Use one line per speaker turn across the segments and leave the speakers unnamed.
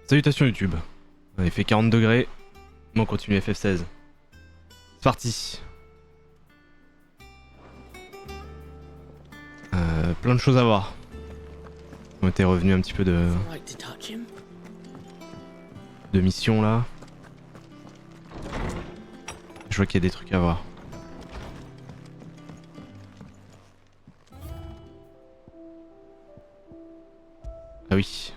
Salutations YouTube. Il fait 40 degrés. On continue FF16. C'est parti. Plein de choses à voir. On était revenu un petit peu de mission là. Je vois qu'il y a des trucs à voir. Ah oui.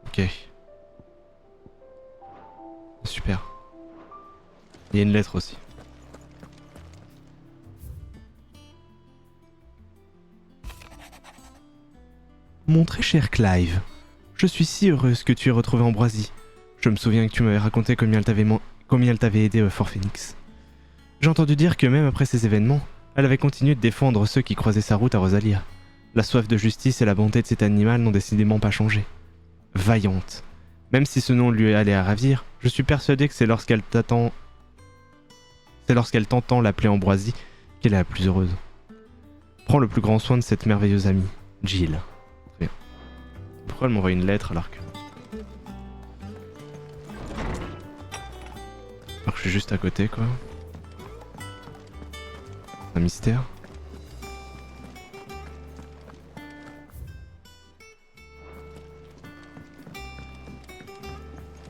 Ok. Super. Il y a une lettre aussi. Mon très cher Clive, je suis si heureuse que tu aies retrouvé Ambroisie. Je me souviens que tu m'avais raconté combien elle t'avait aidé au Fort Phoenix. J'ai entendu dire que même après ces événements, elle avait continué de défendre ceux qui croisaient sa route à Rosalia. La soif de justice et la bonté de cet animal n'ont décidément pas changé. Vaillante. Même si ce nom lui allait à ravir, je suis persuadé que c'est lorsqu'elle t'entend l'appeler Ambroisie qu'elle est la plus heureuse. Prends le plus grand soin de cette merveilleuse amie, Jill. Très bien. Pourquoi elle m'envoie une lettre alors que je suis juste à côté quoi. Un mystère.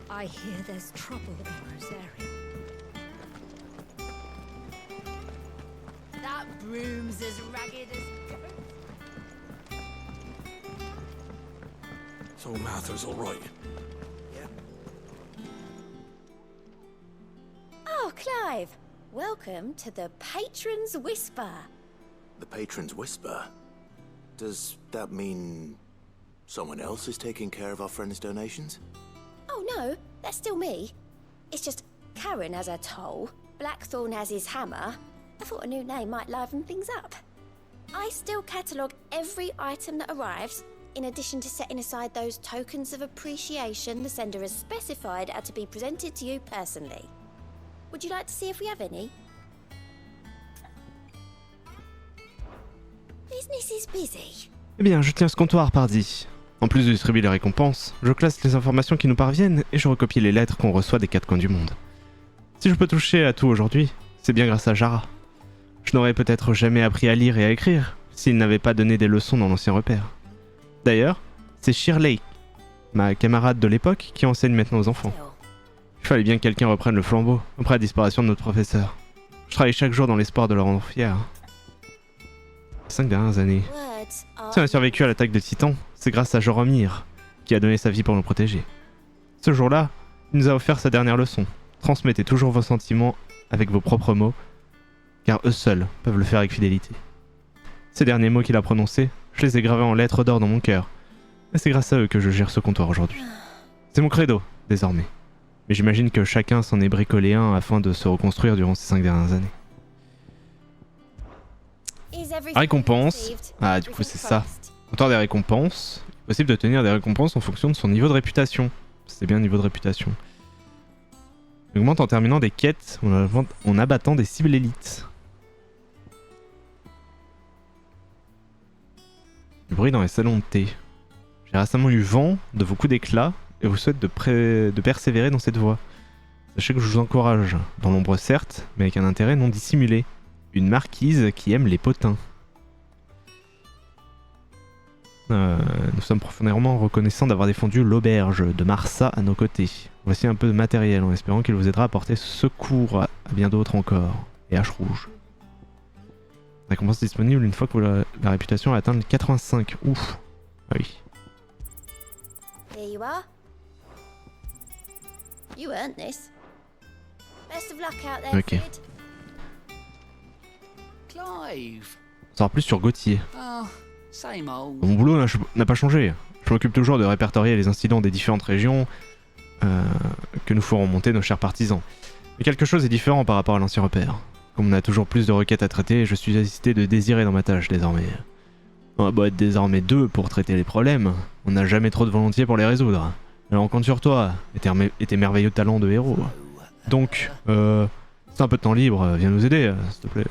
I hear there's trouble in Rosaria. That broom's as ragged as ghost.
So Martha's all right. Yeah.
Oh, Clive! Welcome to the Patron's Whisper.
The Patron's Whisper? Does that mean someone else is taking care of our friend's donations?
Oh no, that's still me. It's just Karen has her toll, Blackthorn has his hammer. I thought a new name might liven things up. I still catalogue every item that arrives, in addition to setting aside those tokens of appreciation the sender has specified are to be presented to you personally. Would you like to see if we have any? Business is busy.
Eh bien, je tiens ce comptoir, pardi. En plus de distribuer les récompenses, je classe les informations qui nous parviennent et je recopie les lettres qu'on reçoit des quatre coins du monde. Si je peux toucher à tout aujourd'hui, c'est bien grâce à Jara. Je n'aurais peut-être jamais appris à lire et à écrire s'il n'avait pas donné des leçons dans l'ancien repère. D'ailleurs, c'est Shirley, ma camarade de l'époque, qui enseigne maintenant aux enfants. Il fallait bien que quelqu'un reprenne le flambeau après la disparition de notre professeur. Je travaille chaque jour dans l'espoir de le rendre fier. 5 dernières années. Si on a survécu à l'attaque de Titan, c'est grâce à Joromir, qui a donné sa vie pour nous protéger. Ce jour-là, il nous a offert sa dernière leçon. Transmettez toujours vos sentiments avec vos propres mots, car eux seuls peuvent le faire avec fidélité. Ces derniers mots qu'il a prononcés, je les ai gravés en lettres d'or dans mon cœur, et c'est grâce à eux que je gère ce comptoir aujourd'hui. C'est mon credo, désormais. Mais j'imagine que chacun s'en est bricolé un afin de se reconstruire durant ces 5 dernières années. Récompense. Ah, du coup, c'est ça. Comptoir des récompenses. Il est possible d'obtenir des récompenses en fonction de son niveau de réputation. C'est bien niveau de réputation. Il augmente en terminant des quêtes en abattant des cibles élites. Du bruit dans les salons de thé. J'ai récemment eu vent de vos coups d'éclat et vous souhaite de persévérer dans cette voie. Sachez que je vous encourage, dans l'ombre certes, mais avec un intérêt non dissimulé. Une marquise qui aime les potins. Nous sommes profondément reconnaissants d'avoir défendu l'auberge de Marsa à nos côtés. Voici un peu de matériel en espérant qu'il vous aidera à porter secours à bien d'autres encore. Et hache rouge. Récompense disponible une fois que la réputation a atteint le 85. Ouf. Ah oui.
Here you are. You earned this. Best of luck out there,
Ok.
kid.
Clive.
On saura plus sur Gauthier.
Oh, same old.
Mon boulot n'a pas changé. Je m'occupe toujours de répertorier les incidents des différentes régions que nous ferons monter nos chers partisans. Mais quelque chose est différent par rapport à l'ancien repère. Comme on a toujours plus de requêtes à traiter, je suis assisté de désirer dans ma tâche désormais. On va être désormais deux pour traiter les problèmes, on n'a jamais trop de volonté pour les résoudre. Alors on compte sur toi et tes merveilleux talents de héros. Donc, si t'as un peu de temps libre, viens nous aider, s'il te plaît.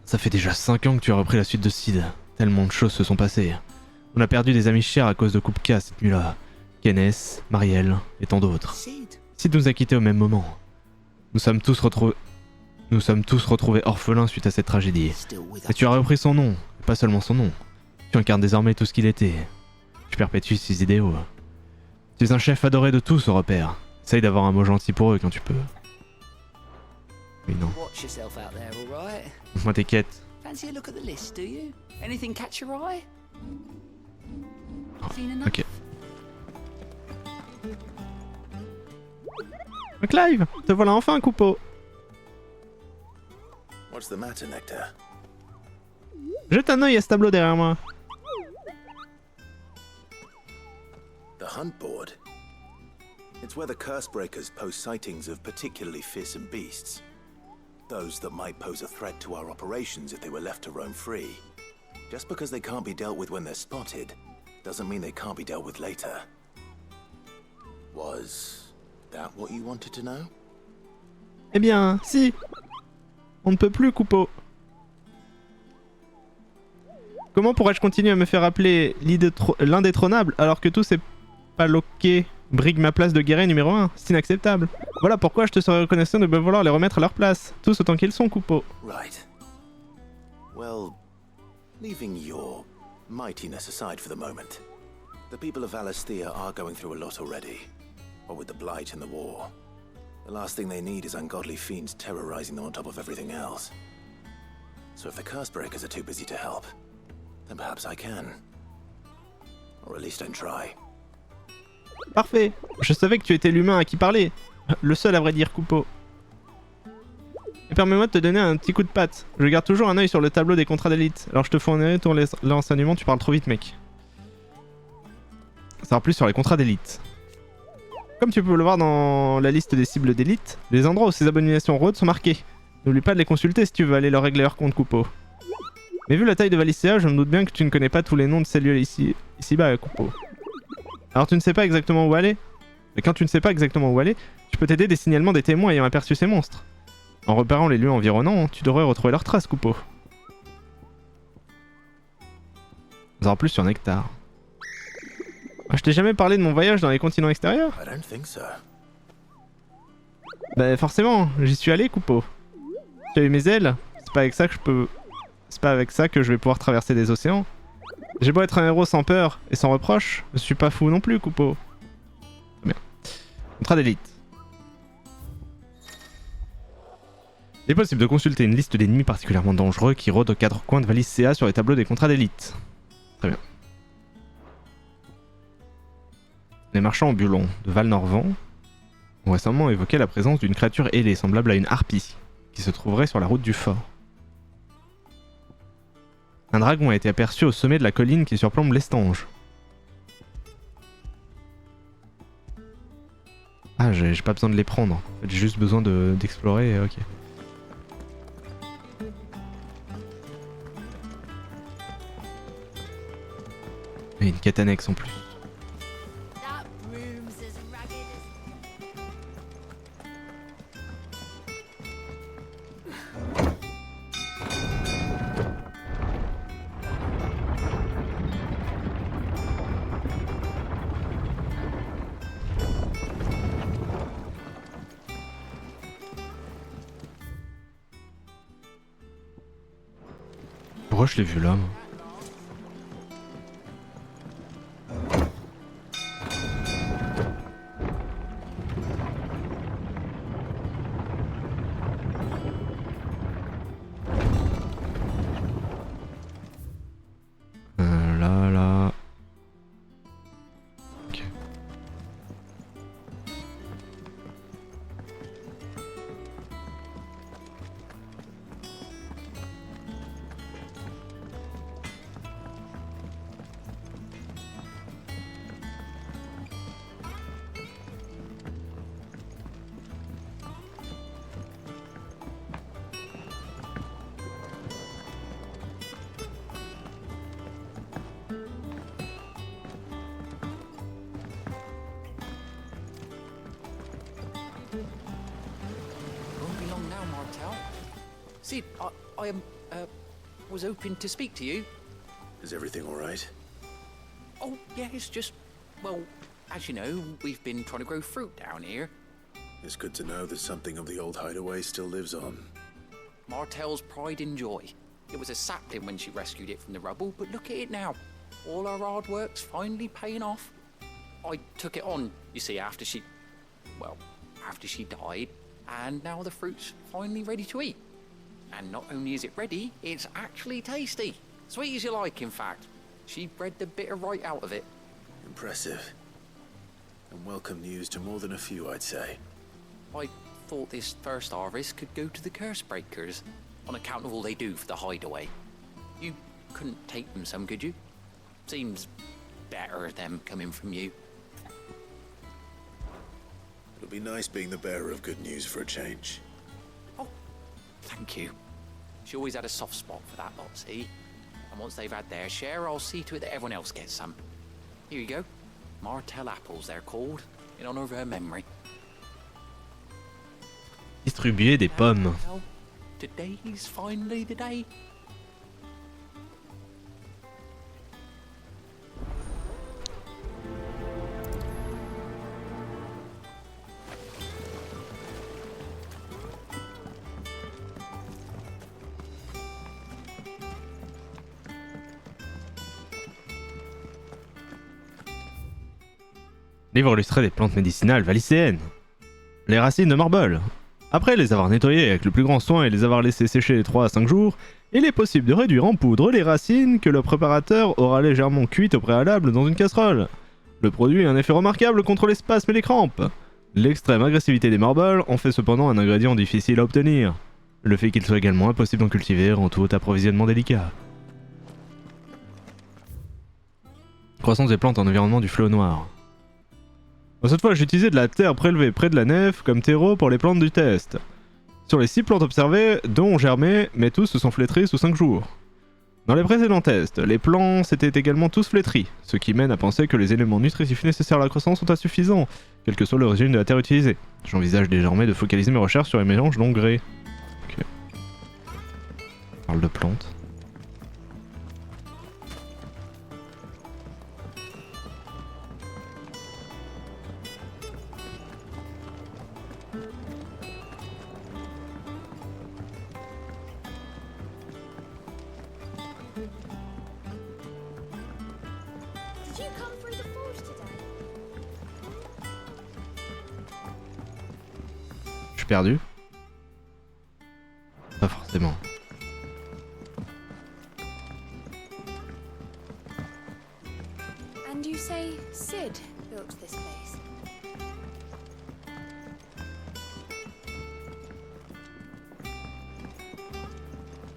Ça fait déjà 5 ans que tu as repris la suite de Sid. Tellement de choses se sont passées. On a perdu des amis chers à cause de Kupka cette nuit-là. Kenneth, Marielle et tant d'autres.
Sid.
Sid nous a quittés au même moment. Nous sommes tous retrouvés orphelins suite à cette tragédie.
Still with
Et
us.
tu as repris son nom, et pas seulement son nom. Tu incarnes désormais tout ce qu'il était. Tu perpétues ses idéaux. Tu es un chef adoré de tous au repère. Essaye d'avoir un mot gentil pour eux quand tu peux. Oui, non.
Watch yourself out there, all right?
Moi tes quêtes.
Fancy a look at the list, do you? Anything catch your eye? Seen enough?
Ok. Clive, te voilà enfin, Coupeau.
What's the matter, Nectar?
Jette un œil à ce tableau derrière moi.
The hunt board. It's where the curse breakers post sightings of particularly fearsome beasts. Those that might pose a threat to our operations if they were left to roam free. Just because they can't be dealt with when they're spotted, doesn't mean they can't be dealt with later. Was that what you wanted to know?
Eh bien, si. On ne peut plus, Coupeau. Comment pourrais-je continuer à me faire appeler l'indétrônable alors que tout s'est paloqué brigue ma place de guerrier numéro 1? C'est inacceptable. Voilà pourquoi je te serais reconnaissant de me vouloir les remettre à leur place. Tous autant qu'ils sont, Coupeau.
Right. Well, leaving your mightiness aside for the moment, the people of Valasthea are going through a lot already. What with the blight and the war. The last thing they need is ungodly fiends terrorizing them on top of everything else. So if the curse breakers are too busy to help, then perhaps I can. Or at least I try.
Parfait. Je savais que tu étais l'humain à qui parler. Le seul à vrai dire, Coupeau. Et permets-moi de te donner un petit coup de patte. Je garde toujours un œil sur le tableau des contrats d'élite. Alors je te fournirai ton l'enseignement, tu parles trop vite, mec. Ça va plus sur les contrats d'élite. Comme tu peux le voir dans la liste des cibles d'élite, les endroits où ces abominations rôdent sont marqués. N'oublie pas de les consulter si tu veux aller leur régler leur compte, Coupeau. Mais vu la taille de Valicea, je me doute bien que tu ne connais pas tous les noms de ces lieux ici-bas, Coupeau. Alors tu ne sais pas exactement où aller? Et quand tu ne sais pas exactement où aller, tu peux t'aider des signalements des témoins ayant aperçu ces monstres. En repérant les lieux environnants, tu devrais retrouver leurs traces, Coupeau. Vous aurez plus sur Nectar. Je t'ai jamais parlé de mon voyage dans les continents extérieurs?
I don't think so.
Bah forcément, j'y suis allé, Coupeau. J'ai eu mes ailes, c'est pas avec ça que je vais pouvoir traverser des océans. J'ai beau être un héros sans peur et sans reproche, je suis pas fou non plus, Coupeau. Très bien. Contrat d'élite. Il est possible de consulter une liste d'ennemis particulièrement dangereux qui rôdent aux quatre coins de Valicea sur les tableaux des contrats d'élite. Très bien. Les marchands ambulants de Valnorvent ont récemment évoqué la présence d'une créature ailée semblable à une harpie qui se trouverait sur la route du fort. Un dragon a été aperçu au sommet de la colline qui surplombe l'estange. Ah, j'ai pas besoin de les prendre. En fait, j'ai juste besoin d'explorer. Ok. Et une quête annexe en plus.
That room's as ragged as...
Pourquoi je l'ai vu là, moi? Là. Ok.
Won't be long now, Martel. Sid, I am Was hoping to speak to you.
Is everything all right?
Oh, yeah, it's just, well, as you know, we've been trying to grow fruit down here.
It's good to know that something of the old hideaway still lives on.
Martel's pride and joy. It was a sapling when she rescued it from the rubble, but look at it now. All our hard work's finally paying off. I took it on, you see, after she died, and now the fruit's finally ready to eat. And not only is it ready, it's actually tasty. Sweet as you like, in fact. She bred the bitter right out of it.
Impressive. And welcome news to more than a few, I'd say.
I thought this first harvest could go to the curse breakers, on account of all they do for the hideaway. You couldn't take them some, could you? Seems better them coming from you.
It'll be nice being the bearer of good news for a change.
Oh, thank you. She always had a soft spot for that lot, see? And once they've had their share, I'll see to it that everyone else gets some. Here you go. Martel apples, they're called, in honor of her memory.
Distribuer des pommes.
Well, today's finally the day.
Livre illustré des plantes médicinales valicéennes. Les racines de marble. Après les avoir nettoyées avec le plus grand soin et les avoir laissées sécher 3 à 5 jours, il est possible de réduire en poudre les racines que le préparateur aura légèrement cuites au préalable dans une casserole. Le produit a un effet remarquable contre les spasmes et les crampes. L'extrême agressivité des marbles en fait cependant un ingrédient difficile à obtenir. Le fait qu'il soit également impossible d'en cultiver rend tout approvisionnement délicat. Croissance des plantes en environnement du flot noir. Cette fois, j'ai utilisé de la terre prélevée près de la nef comme terreau pour les plantes du test. Sur les 6 plantes observées, 2 ont germé, mais tous se sont flétris sous 5 jours. Dans les précédents tests, les plants s'étaient également tous flétris, ce qui mène à penser que les éléments nutritifs nécessaires à la croissance sont insuffisants, quelle que soit l'origine de la terre utilisée. J'envisage désormais de focaliser mes recherches sur les mélanges d'engrais. Ok. On parle de plantes.
Did you come through the forge today?
Je suis perdu? Pas forcément.
And you say Sid built this place?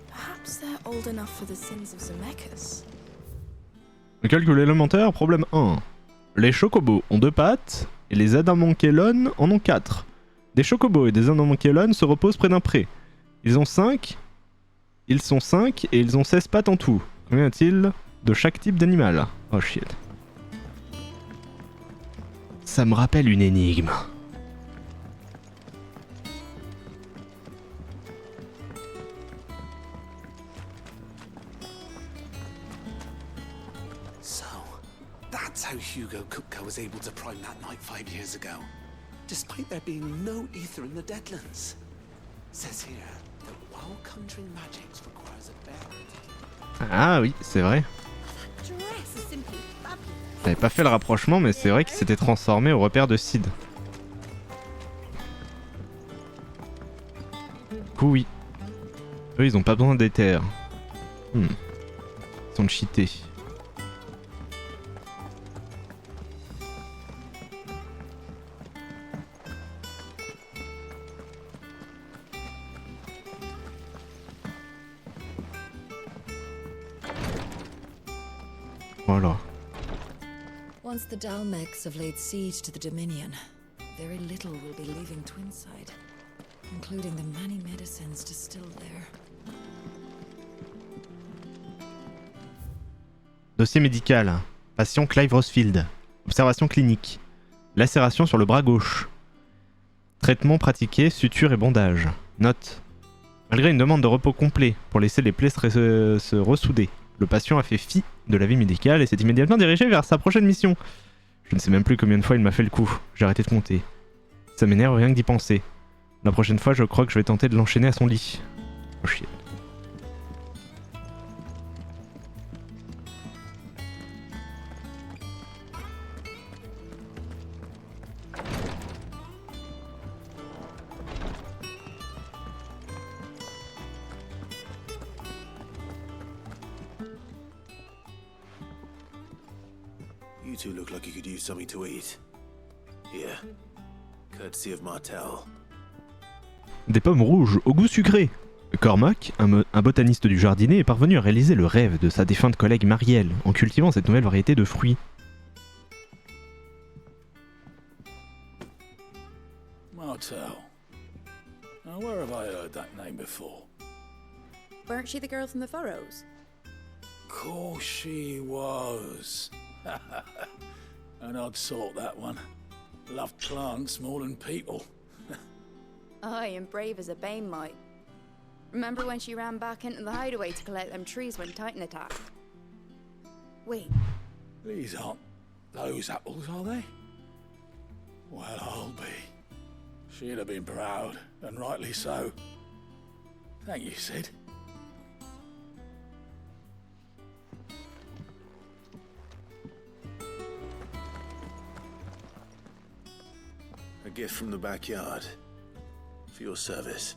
Perhaps they're old enough for the sins of Zemeckis.
Le calcul élémentaire, problème 1. Les chocobos ont 2 pattes, et les adamankelon en ont 4. Des chocobos et des adamankelon se reposent près d'un pré. Ils sont 5 et ils ont 16 pattes en tout. Combien y a-t-il de chaque type d'animal? Oh shit. Ça me rappelle une énigme.
So, that's how Hugo Kupka was able to prime that night 5 years ago, despite there being no ether in the Deadlands. Says here that while conjuring magics requires a bear.
Ah oui, c'est vrai.
Dress is simply fabulous.
J'avais pas fait le rapprochement, mais c'est vrai qu'il s'était transformé au repère de Sid. Du coup, oui. Eux, ils ont pas besoin d'éther. Ils sont cheatés. Voilà.
Once the Dalmecs have laid siege to the Dominion, very little will be leaving Twinside, including the many medicines distilled there.
Dossier médical. Patient Clive Rosfield. Observation clinique. Lacération sur le bras gauche. Traitement pratiqué, suture et bandage. Note. Malgré une demande de repos complet pour laisser les plaies se ressouder, le patient a fait fi de l'avis médical et s'est immédiatement dirigé vers sa prochaine mission. Je ne sais même plus combien de fois il m'a fait le coup, j'ai arrêté de compter. Ça m'énerve rien que d'y penser. La prochaine fois, je crois que je vais tenter de l'enchaîner à son lit. Oh shit.
You two look like you could use something to eat. Here. Courtesy of Martel.
Des pommes rouges au goût sucré. Cormac, un botaniste du jardinet, est parvenu à réaliser le rêve de sa défunte collègue Marielle en cultivant cette nouvelle variété de fruits.
Martel. Now, where have I heard that name before?
Weren't she the girl from the Furrows?
Course she was. An odd sort, that one. Loved plants more than people.
Aye, and brave as a bane might. Remember when she ran back into the hideaway to collect them trees when Titan attacked? Wait,
These aren't those apples, are they? Well, I'll be. She'd have been proud, and rightly so. Thank you, Sid.
A gift from the backyard. For your service.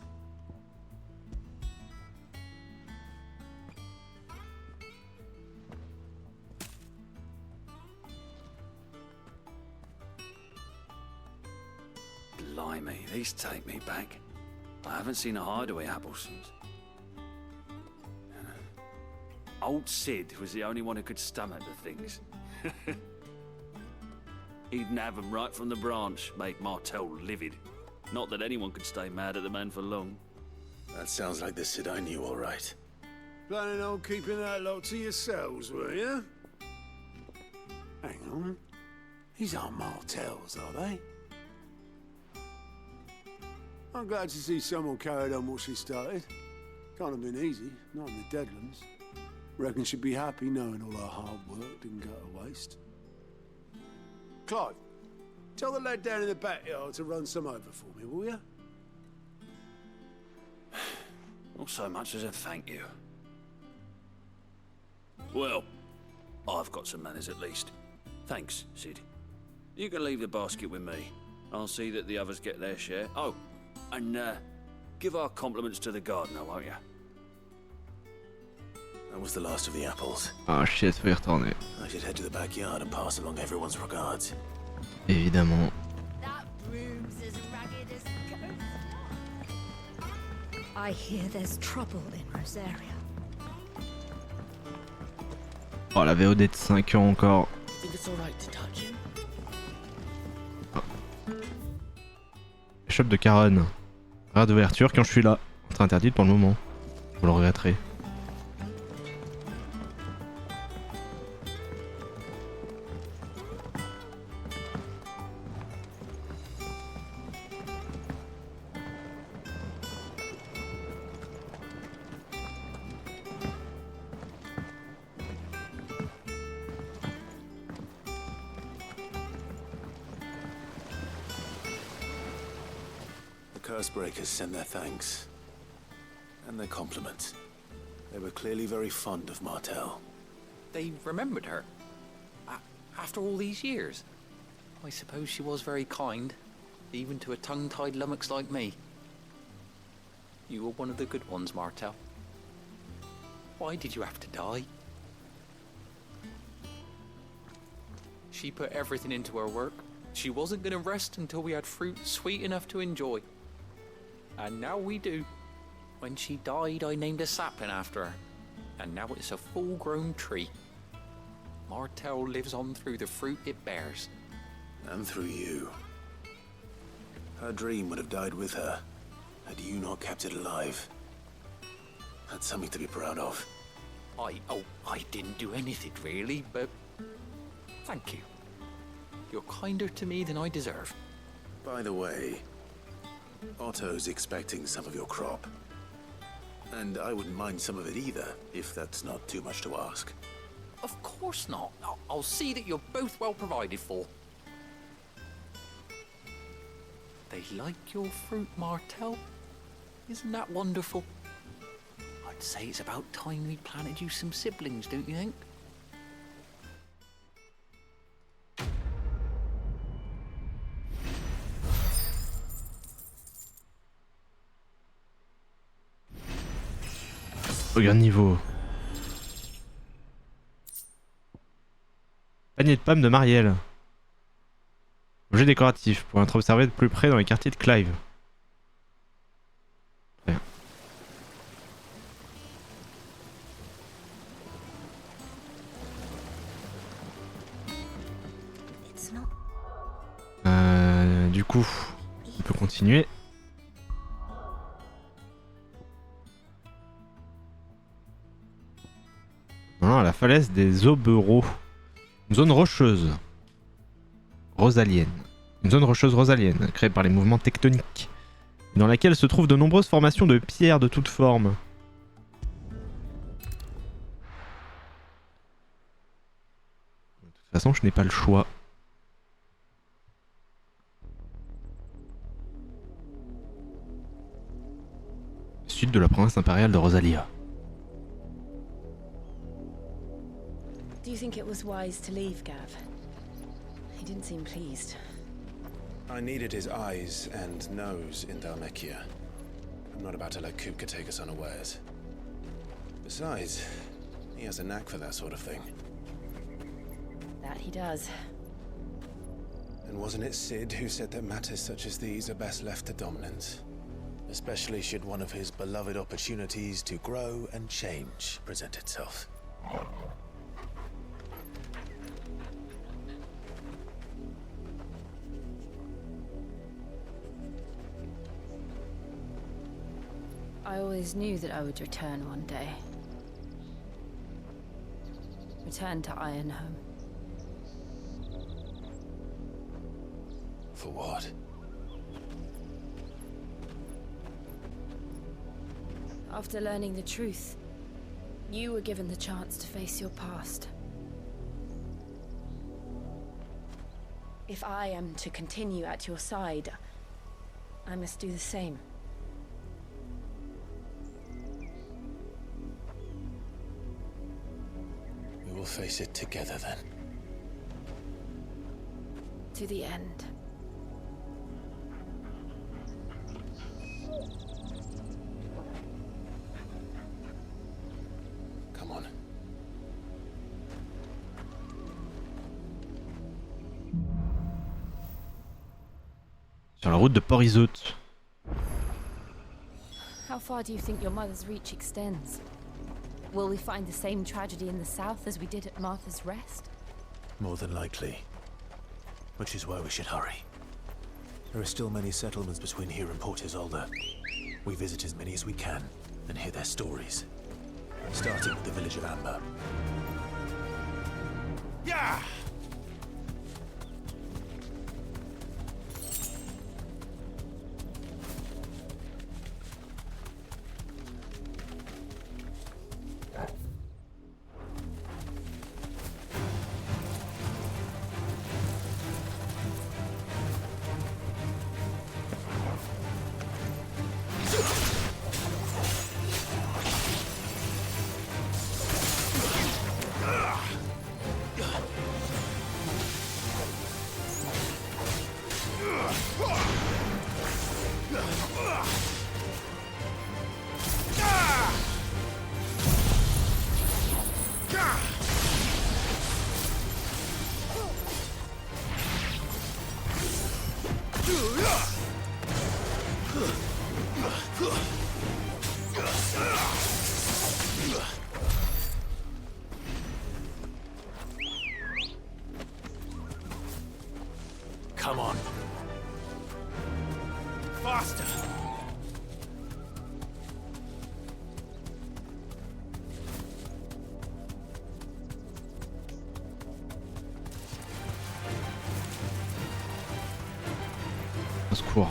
Blimey, these take me back. I haven't seen a hideaway apple since. Old Sid was the only one who could stomach the things. He'd nab 'em right from the branch, made Martel livid. Not that anyone could stay mad at the man for long.
That sounds like the Sid I knew, all right.
Planning on keeping that lot to yourselves, were you? Hang on. These aren't Martels, are they? I'm glad to see someone carried on what she started. Can't have been easy, not in the Deadlands. Reckon she'd be happy knowing all her hard work didn't go to waste. Clive, tell the lad down in the backyard to run some over for me, will you?
Not so much as a thank you. Well, I've got some manners at least. Thanks, Sid. You can leave the basket with me. I'll see that the others get their share. Oh, and give our compliments to the gardener, won't you?
That was the last of the apples.
Ah shit, faut y retourner.
I should head to the backyard and pass along everyone's regards.
Évidemment.
That room's as ragged as ghosts.
I hear there's trouble in Rosaria.
Oh, la VOD de 5 ans encore.
Think it's alright to touch him?
Shop de Caronne. Rare d'ouverture quand je suis là. Entrée interdite pour le moment. Vous le regretterez.
Cursebreakers send their thanks. And their compliments. They were clearly very fond of Martel.
They remembered her. After all these years. I suppose she was very kind, even to a tongue-tied lummox like me. You were one of the good ones, Martel. Why did you have to die? She put everything into her work. She wasn't going to rest until we had fruit sweet enough to enjoy. And now we do. When she died, I named a sapling after her. And now it's a full-grown tree. Martel lives on through the fruit it bears.
And through you. Her dream would have died with her, had you not kept it alive. That's something to be proud of.
I didn't do anything really, but thank you. You're kinder to me than I deserve.
By the way, Otto's expecting some of your crop. And I wouldn't mind some of it either, if that's not too much to ask.
Of course not. I'll see that you're both well provided for. They like your fruit, Martel. Isn't that wonderful? I'd say it's about time we planted you some siblings, don't you think?
Regarde niveau. Panier de pommes de Marielle. Objet décoratif pour être observé de plus près dans les quartiers de Clive. Très bien. Du coup, on peut continuer. Non, à la falaise des Aubereaux. Une zone rocheuse. Rosalienne. Une zone rocheuse rosalienne, créée par les mouvements tectoniques, dans laquelle se trouvent de nombreuses formations de pierres de toutes formes. De toute façon, je n'ai pas le choix. Sud de la province impériale de Rosalia.
Do you think it was wise to leave, Gav? He didn't seem pleased.
I needed his eyes and nose in Dhalmekia. I'm not about to let Kupka take us unawares. Besides, he has a knack for that sort of thing.
That he does.
And wasn't it Sid who said that matters such as these are best left to dominance? Especially should one of his beloved opportunities to grow and change present itself.
I always knew that I would return one day. Return to Ironhome.
For what?
After learning the truth, you were given the chance to face your past. If I am to continue at your side, I must do the same.
We will face it together then.
To the end.
Come on.
Sur la route de Port-Isout.
How far do you think your mother's reach extends? Will we find the same tragedy in the south as we did at Martha's Rest?
More than likely. Which is why we should hurry. There are still many settlements between here and Port Isolde. We visit as many as we can and hear their stories. Starting with the village of Amber.
Yeah!
Come on.
Faster!
Au secours.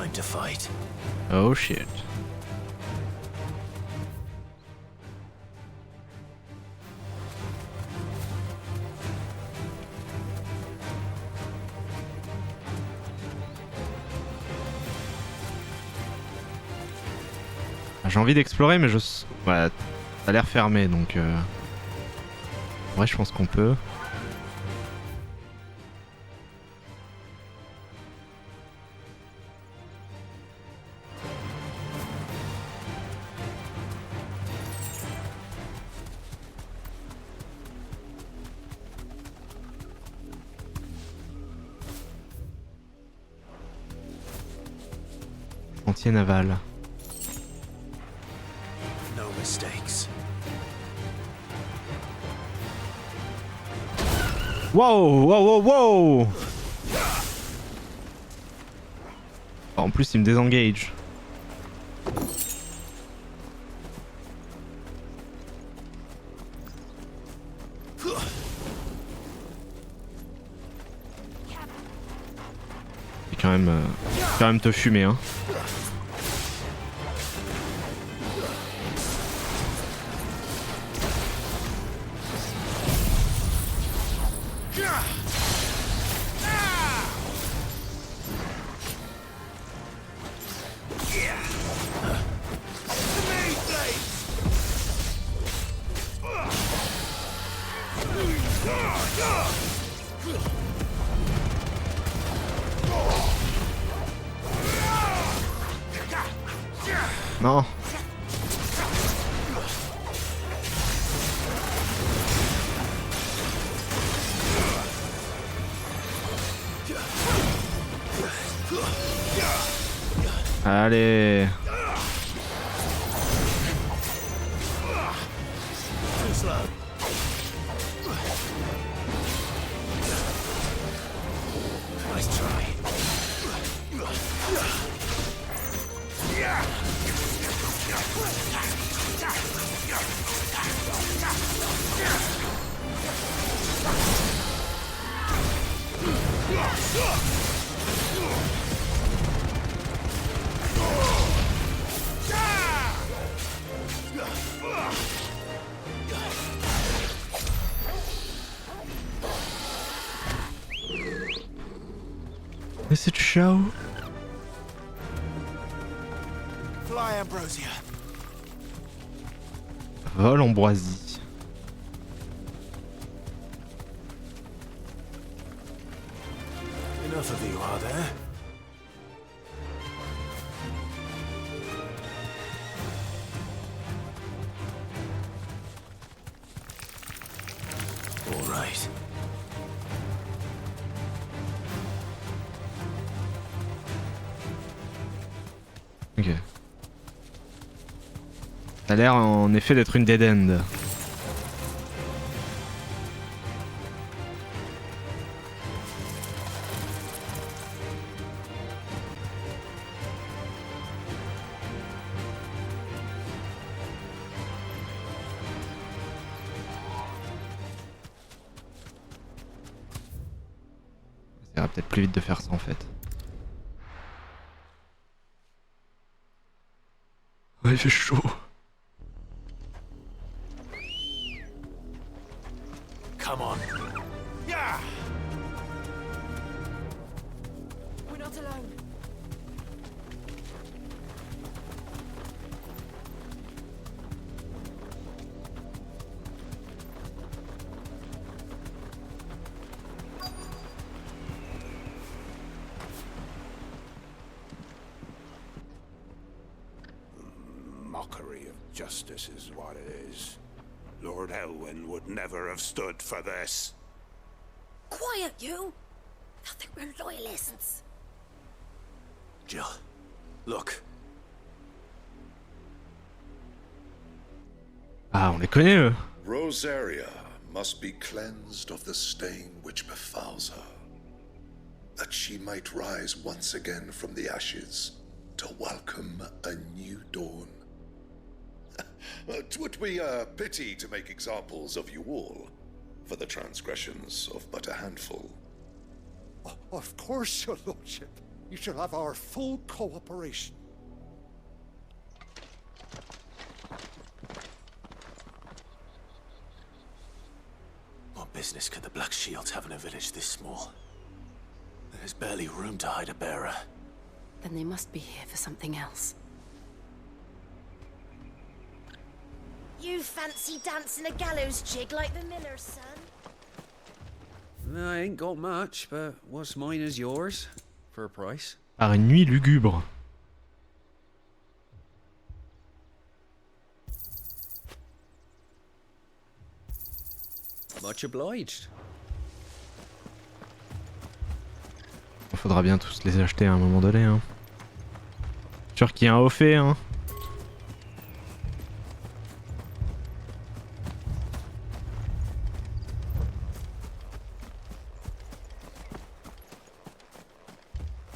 time to fight.
Oh shit. J'ai envie d'explorer mais ouais, ça a l'air fermé donc en vrai je pense qu'on peut. Chantier naval.
No mistakes.
Wow, wow, wow, wow. En plus, il me désengage. Et quand même te fumer, hein. Non. Allez. Is it show?
Fly, Ambrosia.
Vol Ambroisie.
Enough of you, are there? All right.
Ok. Ça a l'air en effet d'être une dead end. Ça ira peut-être plus vite de faire ça en fait. Ouais, il fait chaud.
Come on. Yeah.
We're not alone.
Mockery of justice is what it is. Lord Elwyn would never have stood for this.
Quiet, you! I think we're loyalists.
Jill, look.
Ah, on les connaît eux.
Rosaria must be cleansed of the stain which befouls her, that she might rise once again from the ashes to welcome a new dawn. 'Twould be a pity to make examples of you all, for the transgressions of but a handful.
Of course, your lordship. You shall have our full cooperation.
What business could the Black Shields have in a village this small? There's barely room to hide a bearer.
Then they must be here for something else.
You fancy dancing a gallows jig like the miller's son?
I ain't got much, but what's mine is yours, for a price.
Par une nuit lugubre.
Much obliged.
Faudra bien tous les acheter à un moment donné, hein. Sûr qu'il y a un haut fait, hein.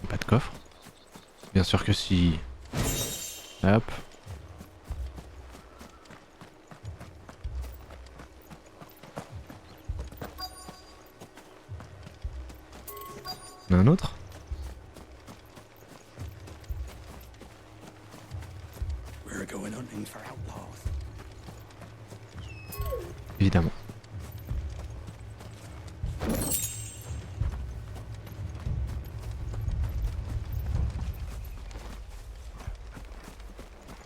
Pas de coffre. Bien sûr que si. Hop. Un autre.
We're going hunting for outlaws.
Évidemment.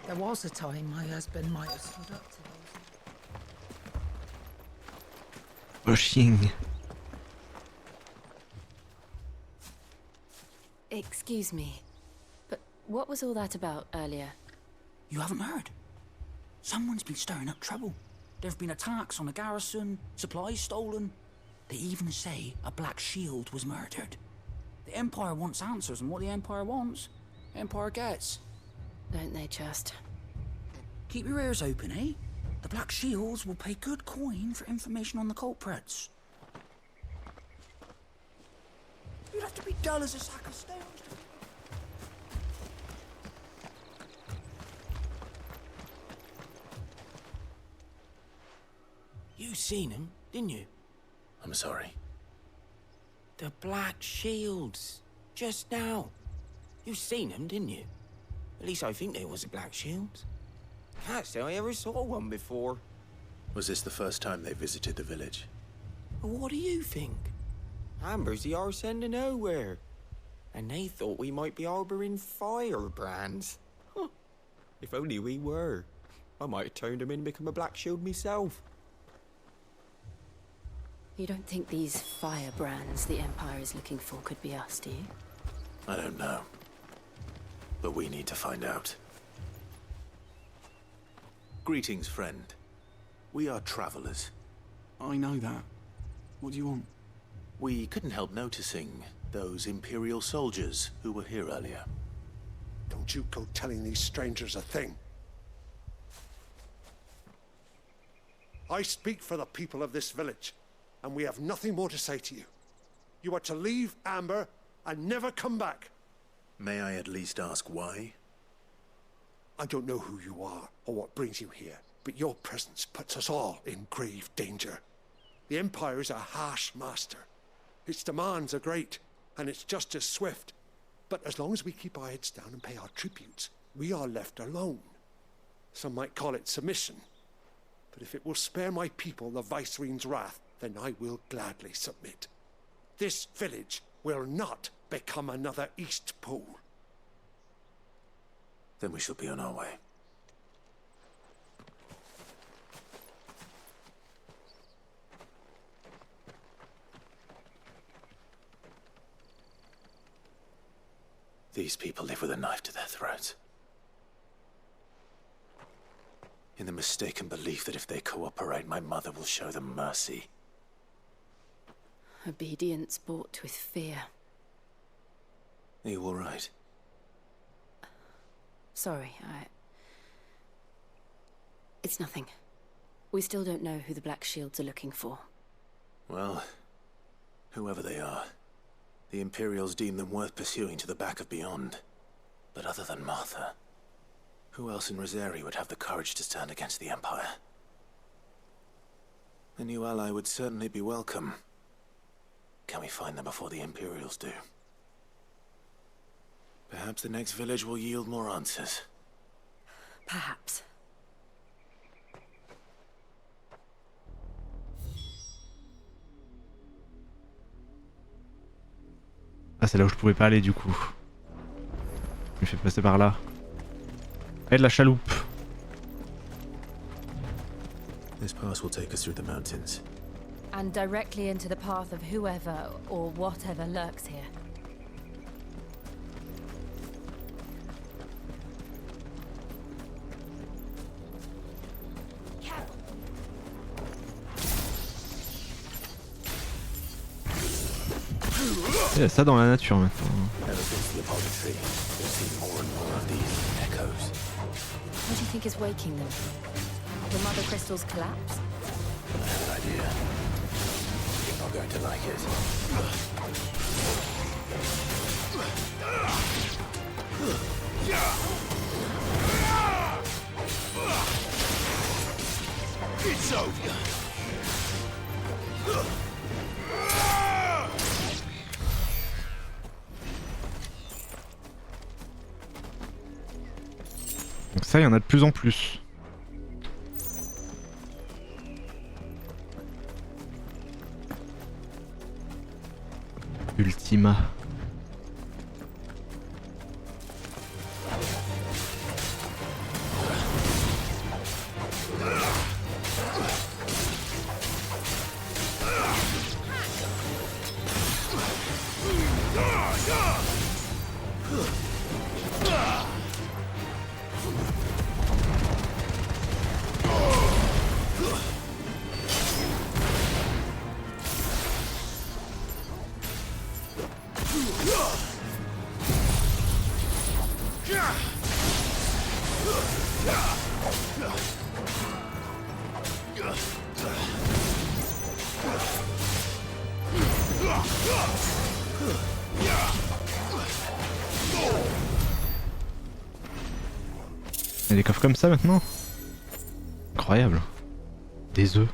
There was a time my husband might have stood up to those.
Pushing.
Excuse me, but what was all that about earlier?
You haven't heard? Someone's been stirring up trouble. There've been attacks on the garrison, supplies stolen. They even say a Black Shield was murdered. The Empire wants answers, and what the Empire wants, the Empire gets.
Don't they just?
Keep your ears open, eh? The Black Shields will pay good coin for information on the culprits. You'd have to be dull as a sack of stones.
You seen him, didn't you?
I'm sorry.
The Black Shields. Just now. You seen them, didn't you? At least I think there was a Black Shield. Can't say I ever saw one before.
Was this the first time they visited the village?
What do you think? Amber's the arse end of nowhere. And they thought we might be harboring firebrands. Huh. If only we were. I might have turned them in and become a Black Shield myself.
You don't think these firebrands the Empire is looking for could be us, do you?
I don't know. But we need to find out. Greetings, friend. We are travelers.
I know that. What do you want?
We couldn't help noticing those Imperial soldiers who were here earlier.
Don't you go telling these strangers a thing. I speak for the people of this village, and we have nothing more to say to you. You are to leave Amber and never come back.
May I at least ask why?
I don't know who you are or what brings you here, but your presence puts us all in grave danger. The Empire is a harsh master. Its demands are great, and its justice swift. But as long as we keep our heads down and pay our tributes, we are left alone. Some might call it submission. But if it will spare my people the Viceroy's wrath, then I will gladly submit. This village will not become another East Pool.
Then we shall be on our way. These people live with a knife to their throats. In the mistaken belief that if they cooperate, my mother will show them mercy.
Obedience bought with fear.
Are you all right?
Sorry, It's nothing. We still don't know who the Black Shields are looking for.
Well, whoever they are, the Imperials deem them worth pursuing to the back of beyond. But other than Martha, who else in Rosari would have the courage to stand against the Empire? A new ally would certainly be welcome. Can we find them before the Imperials do? Perhaps the next village will yield more answers.
Perhaps.
Ah, c'est là où je pouvais pas aller du coup. Il me fait passer par là. Allez, de la chaloupe.
This pass will take us through the mountains.
And directly into the path of whoever or whatever lurks here.
Il y a ça dans la nature maintenant.
Ever since the apology, we've seen more and more of these echoes.
What do you think is waking them? The mother crystal's collapse?
I have an idea. You're not going to like it.
It's over.
Donc ça, il y en a de plus en plus. Ultima. Il y a des coffres comme ça maintenant? Incroyable. Des œufs.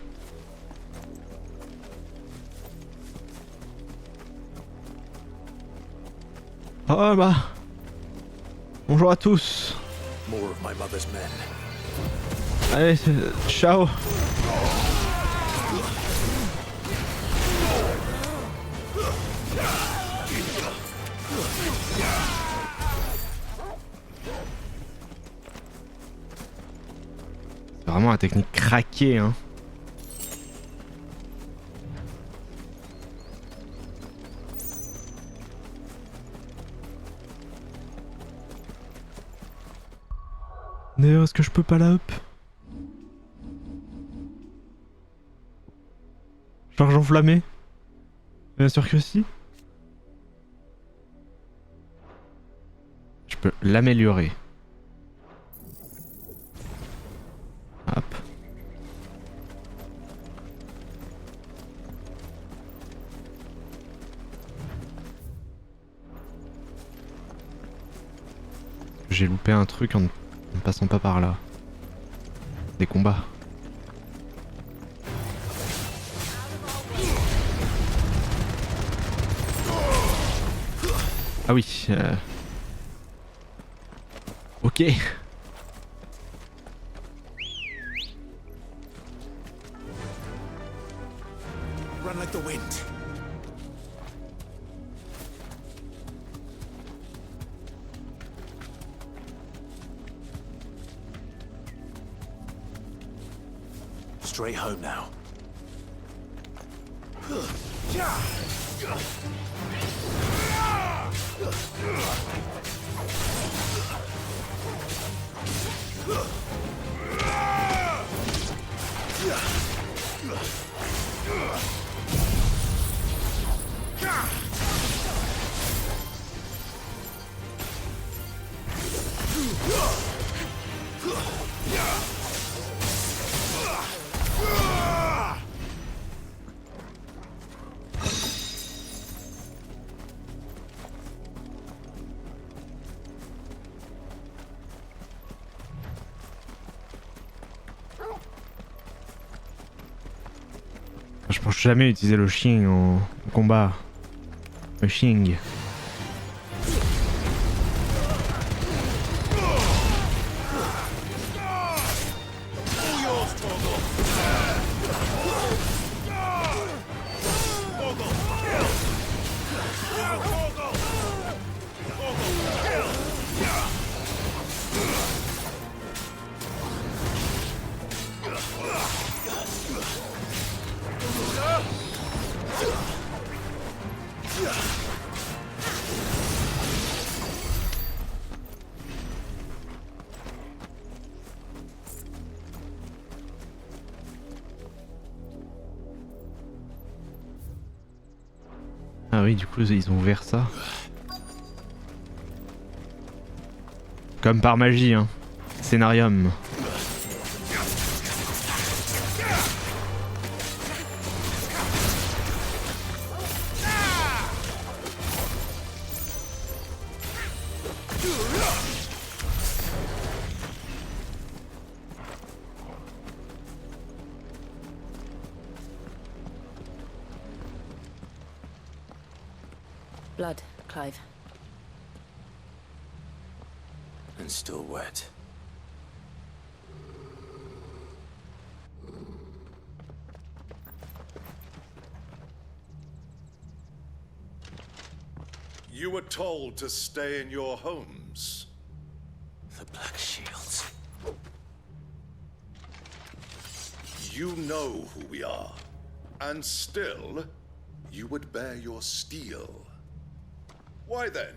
Oh bah. Bonjour à tous.
More of my mother's men.
Allez, ciao. C'est vraiment la technique craquée, hein. D'ailleurs, est-ce que je peux pas la up? Charge enflammée? Bien sûr que si. Je peux l'améliorer. Hop. J'ai loupé un truc en ne passant pas par là. Des combats. Ah oui. Ok.
Run like the wind. Straight home now.
Je pense jamais utiliser le ching en combat. Le ching. Ah oui, du coup, ils ont ouvert ça. Comme par magie, hein. Scénarium.
Blood, Clive.
And still wet.
You were told to stay in your homes.
The Black Shields.
You know who we are. And still, you would bear your steel. Why then?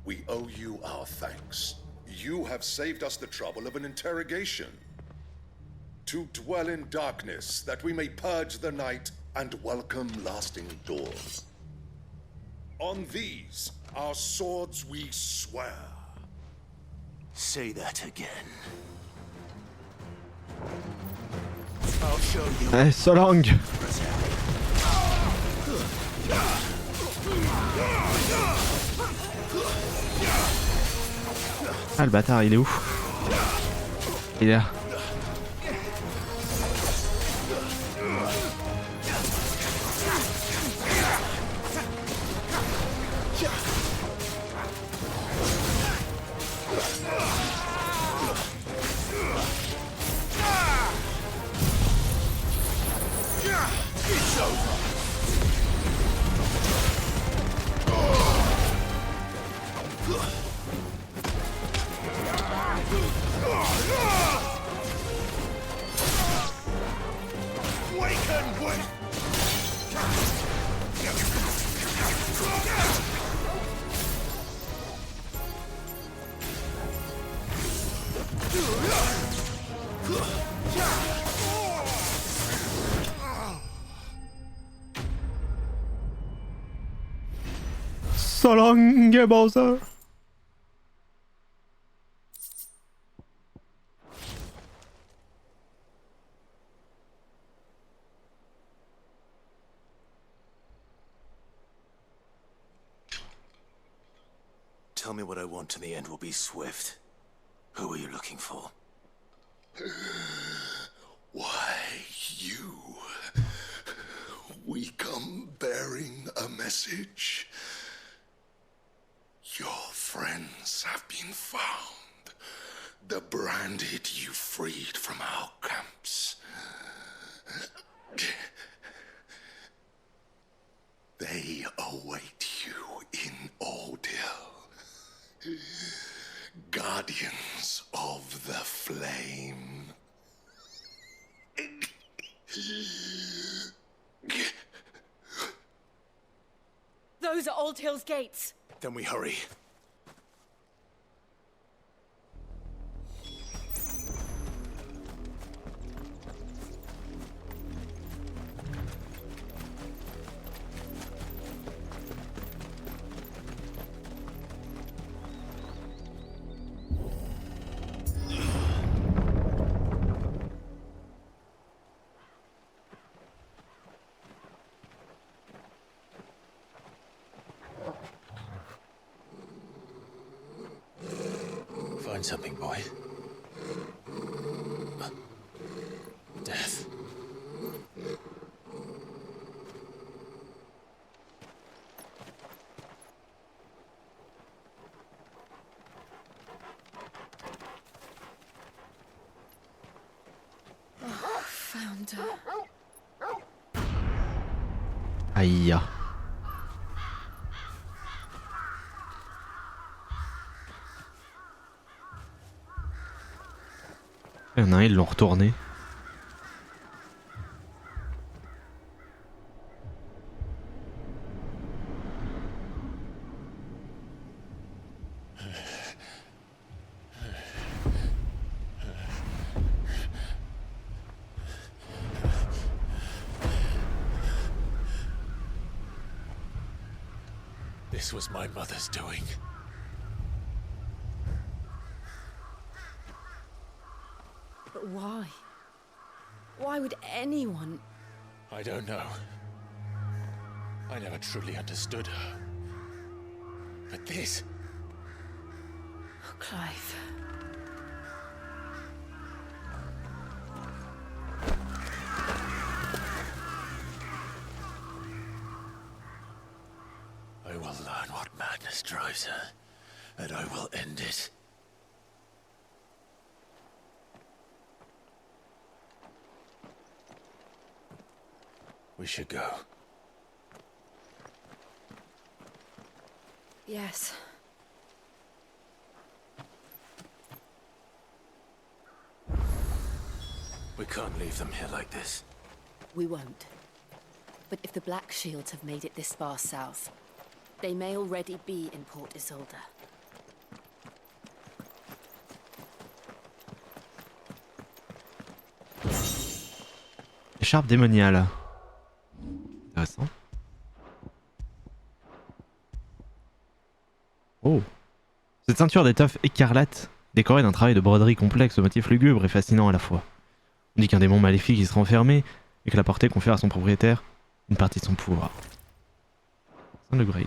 We owe you our thanks. You have saved us the trouble of an interrogation. To dwell in darkness, that we may purge the night and welcome lasting dawn. On these, our swords we swear.
Say that again. I'll show you.
Eh, Solang! Ah, le bâtard, il est où? Il est là. So long, Bowser.
Tell me what I want and the end will be swift. Who are you looking for?
Why, you. We come bearing a message. Your friends have been found. The branded you freed from our camps. They await you in Ordil. Guardians of the Flame.
Those are Old Hill's gates.
Then we hurry. Find something, boy. Death.
Oh, found her.
Aïe. Il y en a un, ils l'ont retourné.
This was my mother's doing.
But why? Why would anyone...
I don't know. I never truly understood her. But this...
Oh, Clive.
I will learn what madness drives her, and I will end it. We should go.
Yes.
We can't leave them here like this.
We won't. But if the Black Shields have made it this far south, they may already be in Port Isolde.
Écharpe démoniale. Intéressant. Oh. Cette ceinture d'étoffe écarlate, décorée d'un travail de broderie complexe aux motifs lugubres et fascinants à la fois. On dit qu'un démon maléfique y serait enfermé et que la portée confère à son propriétaire une partie de son pouvoir. Un upgrade.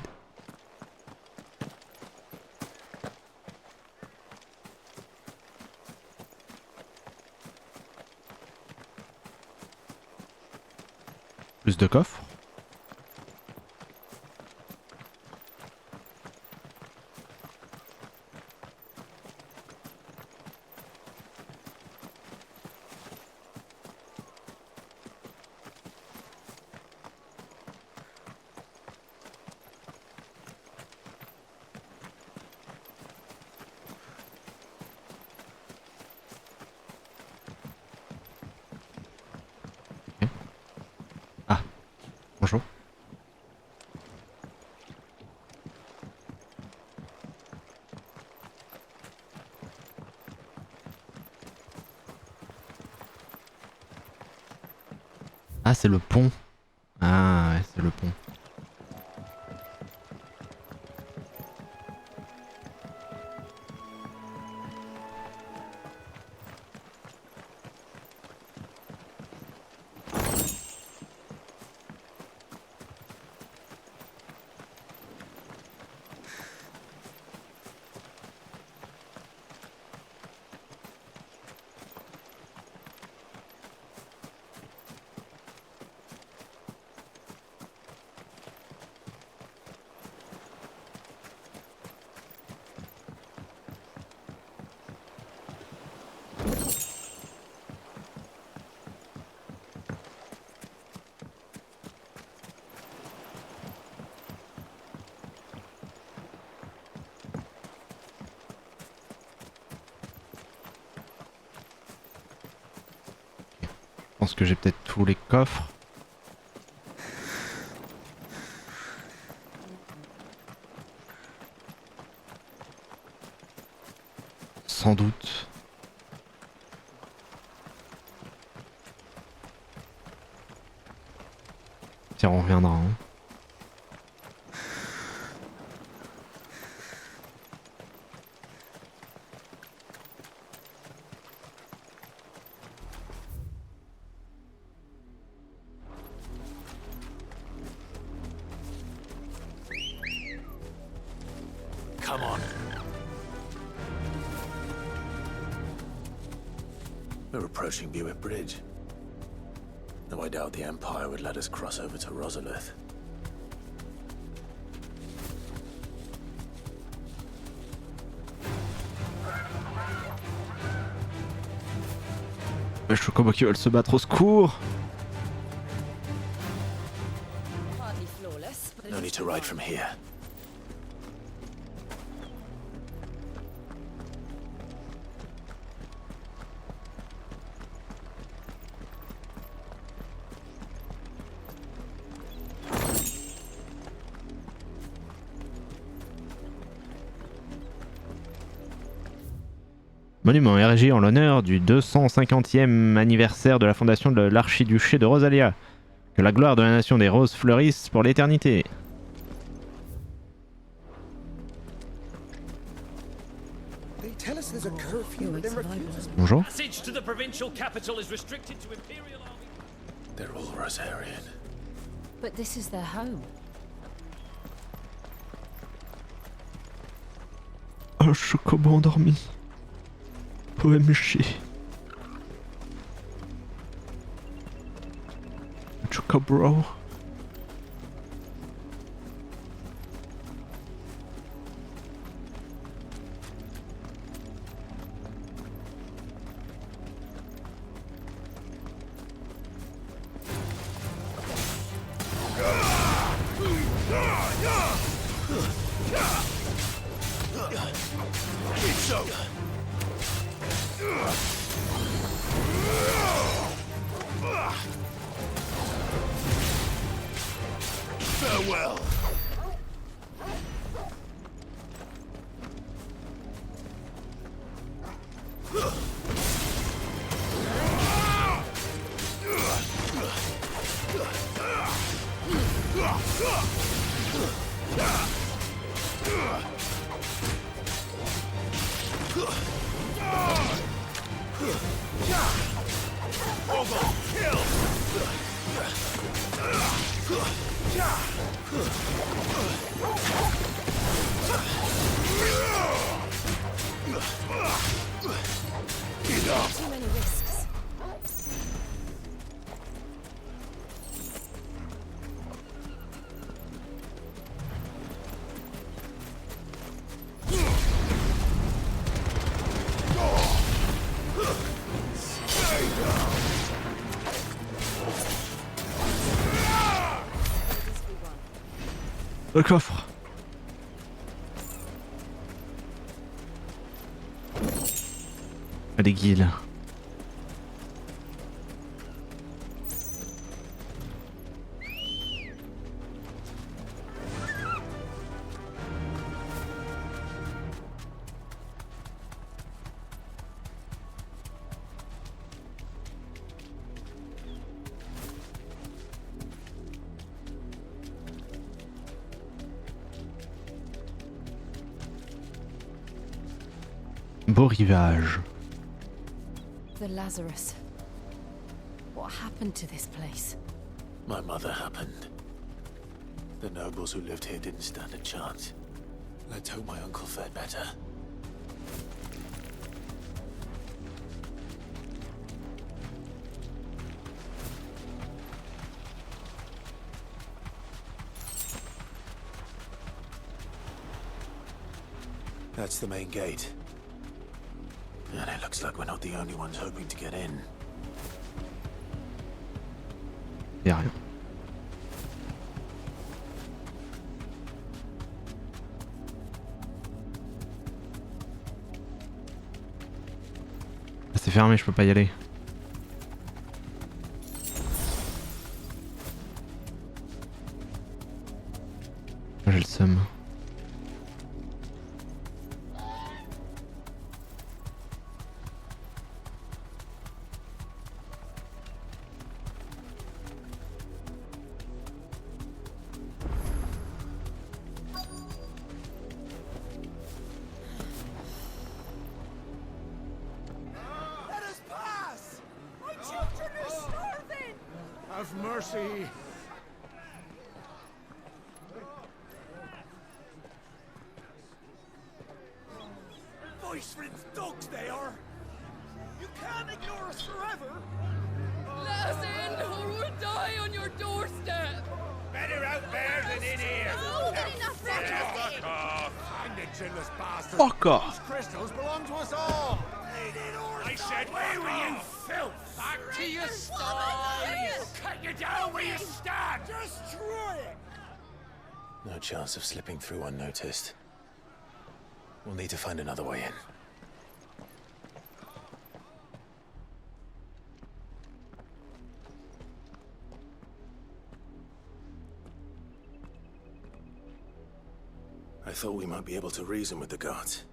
Plus de coffres. Bonjour. Ah, c'est le pont. Ah, ouais, c'est le pont. Je pense que j'ai peut-être tous les coffres. Sans doute. Tiens, on reviendra. Hein.
Come on.
We're approaching Buick Bridge. Though I doubt the Empire would let us cross over to Rosalith.
Les chocobos qui veulent se battre au secours.
No need to ride from here.
Monument érigé en l'honneur du 250e anniversaire de la fondation de l'archiduché de Rosalia. Que la gloire de la nation des roses fleurisse pour l'éternité.
There's a curfew within recusers.
Bonjour.
Passage to the provincial capital is restricted to Imperial Army.
They're all Rosarian.
But this is their home.
Un chocobo endormi. OMG. Chocobro.
Farewell.
Too many risks.
Le coffre. Les guilles. Beau rivage.
The Lazarus. What happened to this place?
My mother happened. The nobles who lived here didn't stand a chance. Let's hope my uncle fared better. That's the main gate. And it looks like we're not the only ones hoping to get in.
Y'a rien. C'est fermé, je peux pas y aller. J'ai le seum.
Have mercy.
Voice-ridden dogs they are. You can't ignore us forever.
Let us in or we'll die on your doorstep.
Better out there than in here.
Oh, get enough
Fuck off. And the chinless bastard.
Fuck off.
These crystals belong to us all. I said, where were you, filth? Back to your sties. Cut you down where you stand. Destroy it.
No chance of slipping through unnoticed. We'll need to find another way in. I thought we might be able to reason with the guards.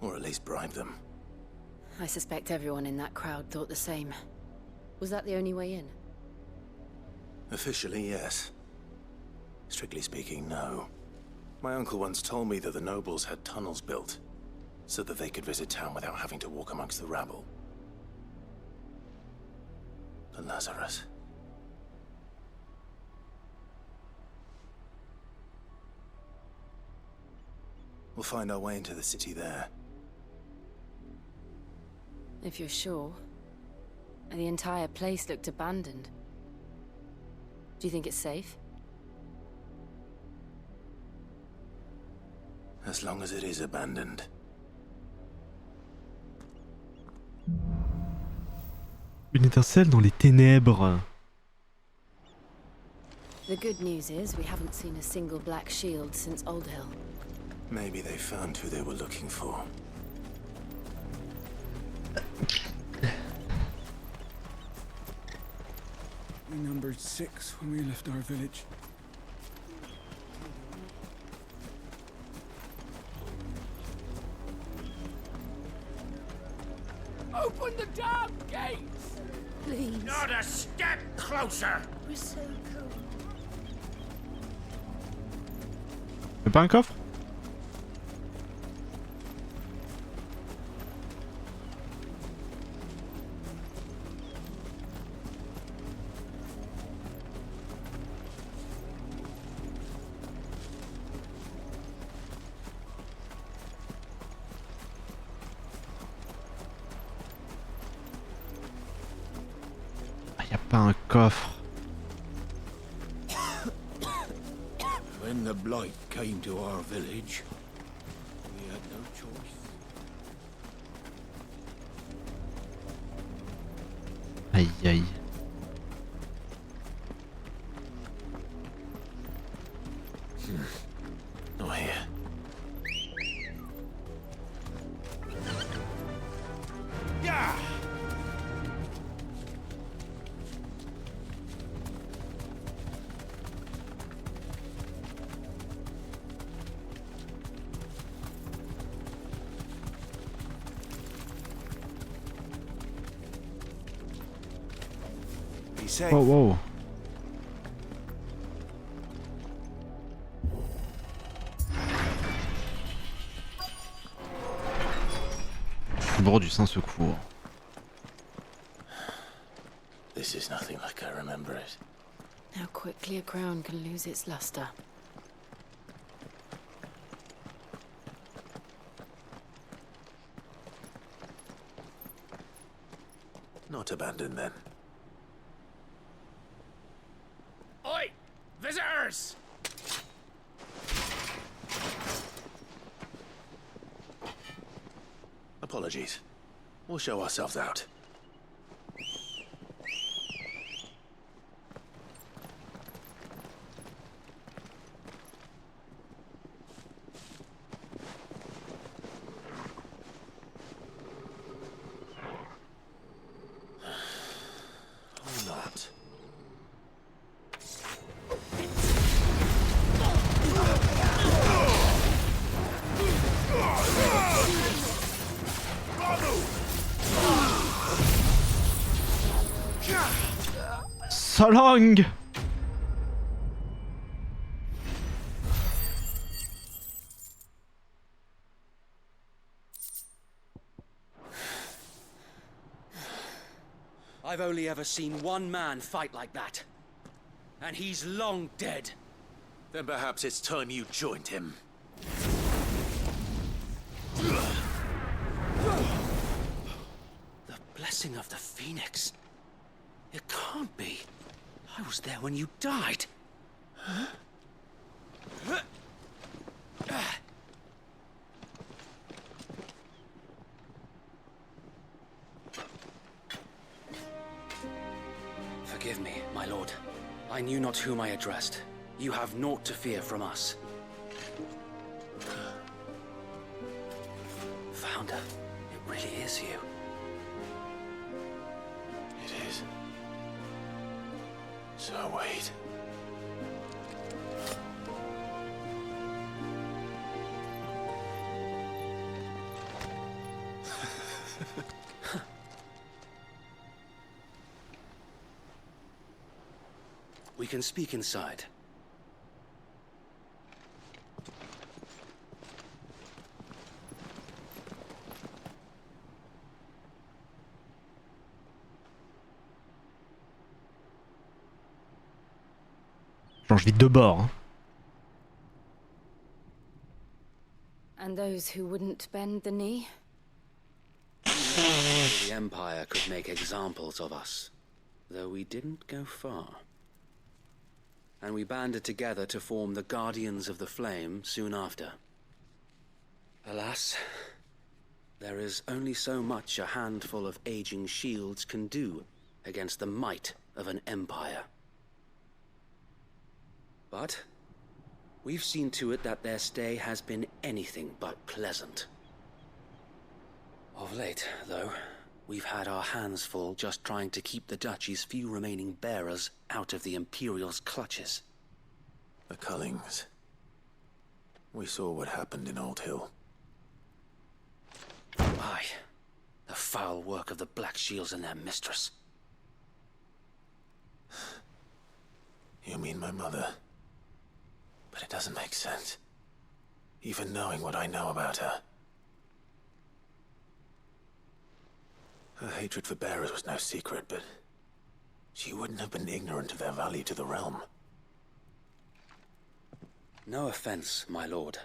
Or at least bribe them.
I suspect everyone in that crowd thought the same. Was that the only way in?
Officially, yes. Strictly speaking, no. My uncle once told me that the nobles had tunnels built, so that they could visit town without having to walk amongst the rabble. The Lazarus. We'll find our way into the city there.
If you're sure. The entire place looked abandoned. Do you think it's safe?
As long as it is abandoned.
Une étincelle dans les ténèbres.
The good news is we haven't seen a single black shield since Old Hill.
Maybe they found who they were looking for.
We numbered 6 when we left our village.
Open the damn gates!
Please.
Not a step closer!
We're so cold.
Y'a pas un coffre? Pas un coffre.
When the blight came to our village, we had no choice.
Aïe aïe.
Not here.
Yeah!
Wow, wow. Bord du Saint-Secours.
This is nothing like I remember it.
How quickly a crown can lose its luster.
Not abandoned then.
Oi! Visitors!
Apologies. We'll show ourselves out. Or not.
So long!
I've only ever seen one man fight like that. And he's long dead.
Then perhaps it's time you joined him.
The blessing of the Phoenix. It can't be. I was there when you died. Huh? Forgive me, my lord. I knew not whom I addressed. You have naught to fear from us. Founder, it really is you.
It is. So wait.
We can speak inside.
Change vite de bord. Hein.
And those who wouldn't bend the knee?
The Empire could make examples of us, though we didn't go far. And we banded together to form the Guardians of the Flame soon after. Alas, there is only so much a handful of aging shields can do against the might of an empire. But we've seen to it that their stay has been anything but pleasant. Of late, though, we've had our hands full just trying to keep the Duchy's few remaining bearers out of the Imperial's clutches.
The Cullings. We saw what happened in Old Hill.
Aye. The foul work of the Black Shields and their mistress.
You mean my mother? But it doesn't make sense. Even knowing what I know about her. Her hatred for bearers was no secret, but she wouldn't have been ignorant of their value to the realm.
No offense, my lord,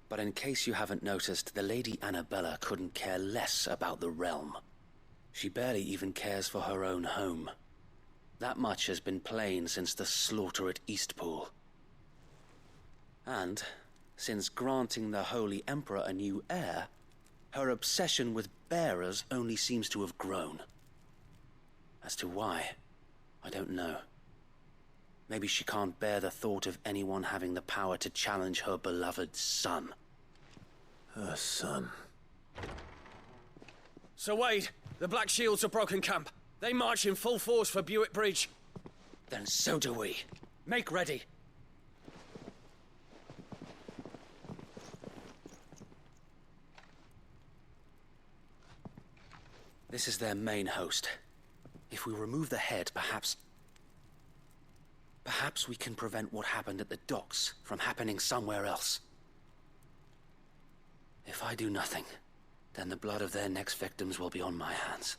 but in case you haven't noticed, the Lady Annabella couldn't care less about the realm. She barely even cares for her own home. That much has been plain since the slaughter at Eastpool. And, since granting the Holy Emperor a new heir, her obsession with bearers only seems to have grown. As to why, I don't know. Maybe she can't bear the thought of anyone having the power to challenge her beloved son.
Her son.
Sir Wade, the Black Shields have broken camp. They march in full force for Buick Bridge.
Then so do we.
Make ready.
This is their main host. If we remove the head, perhaps we can prevent what happened at the docks from happening somewhere else. If I do nothing, then the blood of their next victims will be on my hands.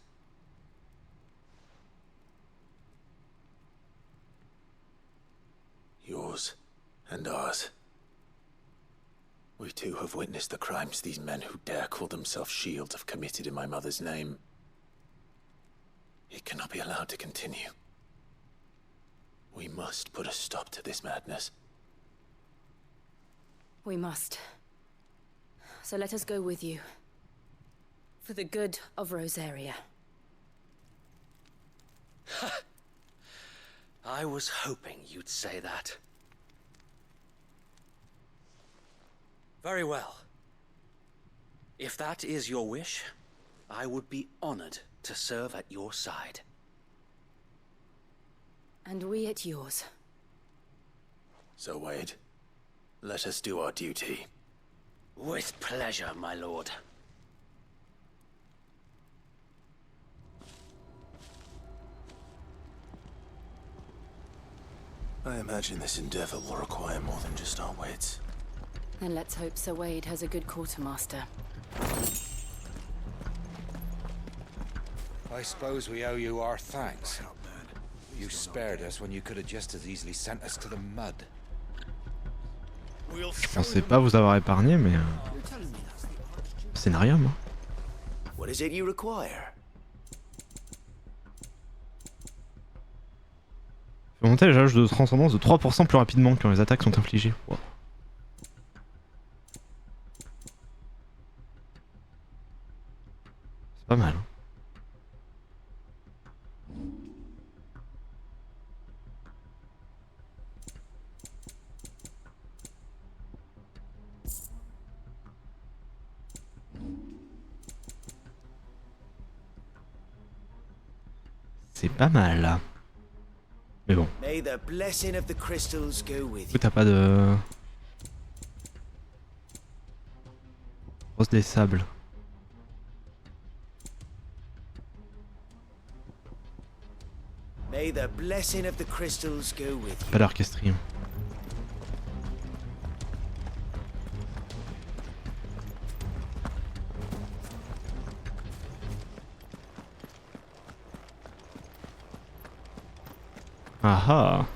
Yours and ours. We too have witnessed the crimes these men who dare call themselves shields have committed in my mother's name. It cannot be allowed to continue. We must put a stop to this madness.
We must. So let us go with you. For the good of Rosaria.
I was hoping you'd say that. Very well. If that is your wish, I would be honored to serve at your side.
And we at yours.
So, Wade, let us do our duty.
With pleasure, my lord.
I imagine this endeavor will require more than just our wits.
Then let's hope Sir Wade has a good quartermaster.
I suppose we owe you our thanks. You spared us when you could have just as easily sent us to the mud.
Je pensais pas vous avoir épargné, mais scénarium. Hein.
What is it you require?
Fait monter les jauges de transcendance de 3% plus rapidement quand les attaques sont infligées. Wow. C'est pas mal. Hein. C'est pas mal. Mais bon.
May the blessing of the crystals go with
T'as pas de... Rose des sables.
May the blessing of the crystals go with you.
Pas d'orchestrium. Ah ah.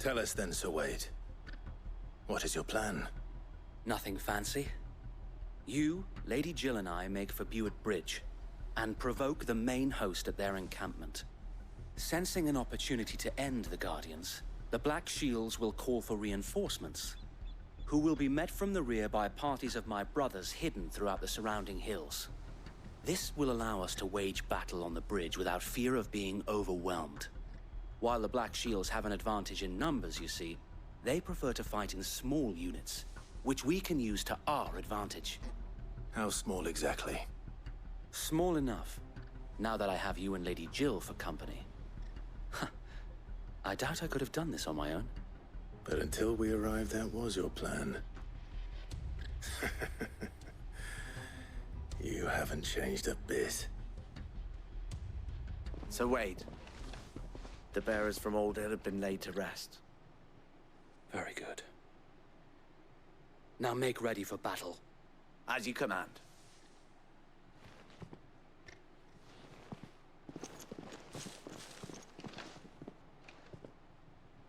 Tell us then, Sir Wade. What is your plan?
Nothing fancy. You, Lady Jill and I make for Buett Bridge, and provoke the main host at their encampment. Sensing an opportunity to end the Guardians, the Black Shields will call for reinforcements, who will be met from the rear by parties of my brothers hidden throughout the surrounding hills. This will allow us to wage battle on the bridge without fear of being overwhelmed. While the Black Shields have an advantage in numbers, you see, they prefer to fight in small units, which we can use to our advantage.
How small exactly?
Small enough, now that I have you and Lady Jill for company. I doubt I could have done this on my own.
But until we arrived, that was your plan. You haven't changed a bit.
So Wade, the bearers from Old Hill have been laid to rest.
Very good. Now make ready for battle.
As you command.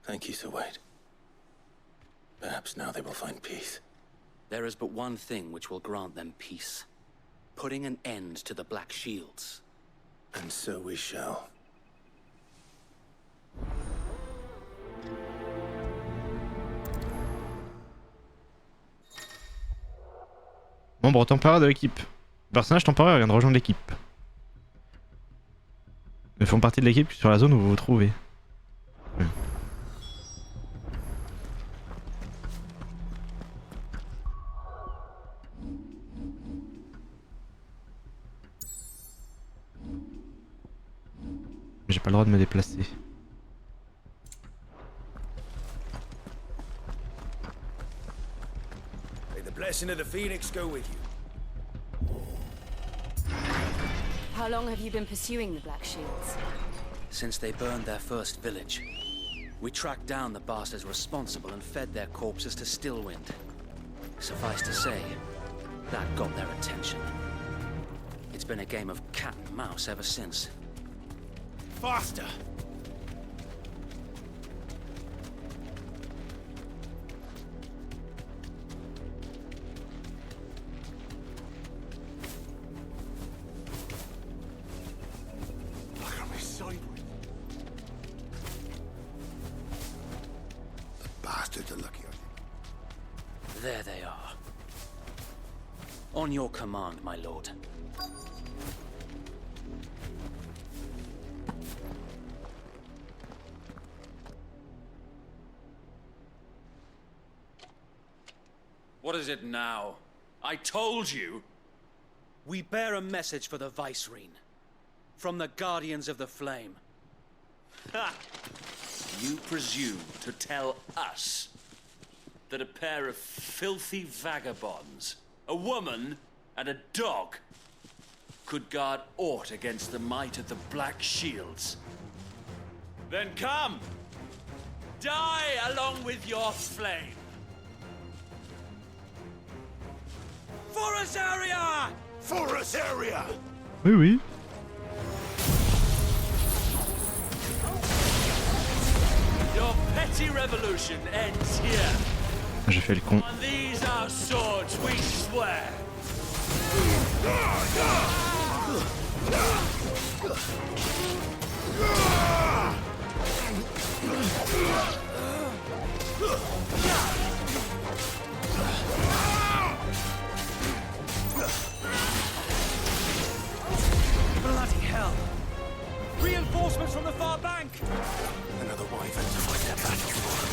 Thank you, Sir Wade. Perhaps now they will find peace.
There is but one thing which will grant them peace. Putting an end to the Black Shields.
And so we shall.
Membre temporaire de l'équipe. Le personnage temporaire vient de rejoindre l'équipe. Ils font partie de l'équipe sur la zone où vous vous trouvez. J'ai pas le droit de me déplacer.
May the blessing of the Phoenix go with you.
How long have you been pursuing the Black Shields?
Since they burned their first village. We tracked down the bastards responsible and fed their corpses to Stillwind. Suffice to say, that got their attention. It's been a game of cat and mouse ever since.
Faster! Look at me sideways.
The bastards are lucky on you.
There they are. On your command, my lord.
What is it now? I told you!
We bear a message for the Vicereine. From the Guardians of the Flame.
Ha! You presume to tell us that a pair of filthy vagabonds, a woman and a dog, could guard aught against the might of the Black Shields? Then come! Die along with your flame!
Forest area! Forest area!
Oui, oui.
Your petty revolution ends here.
J'ai fait le con.
On these our swords we swear.
Bloody hell! Reinforcements from the far bank!
Another wyvern to fight their battle for.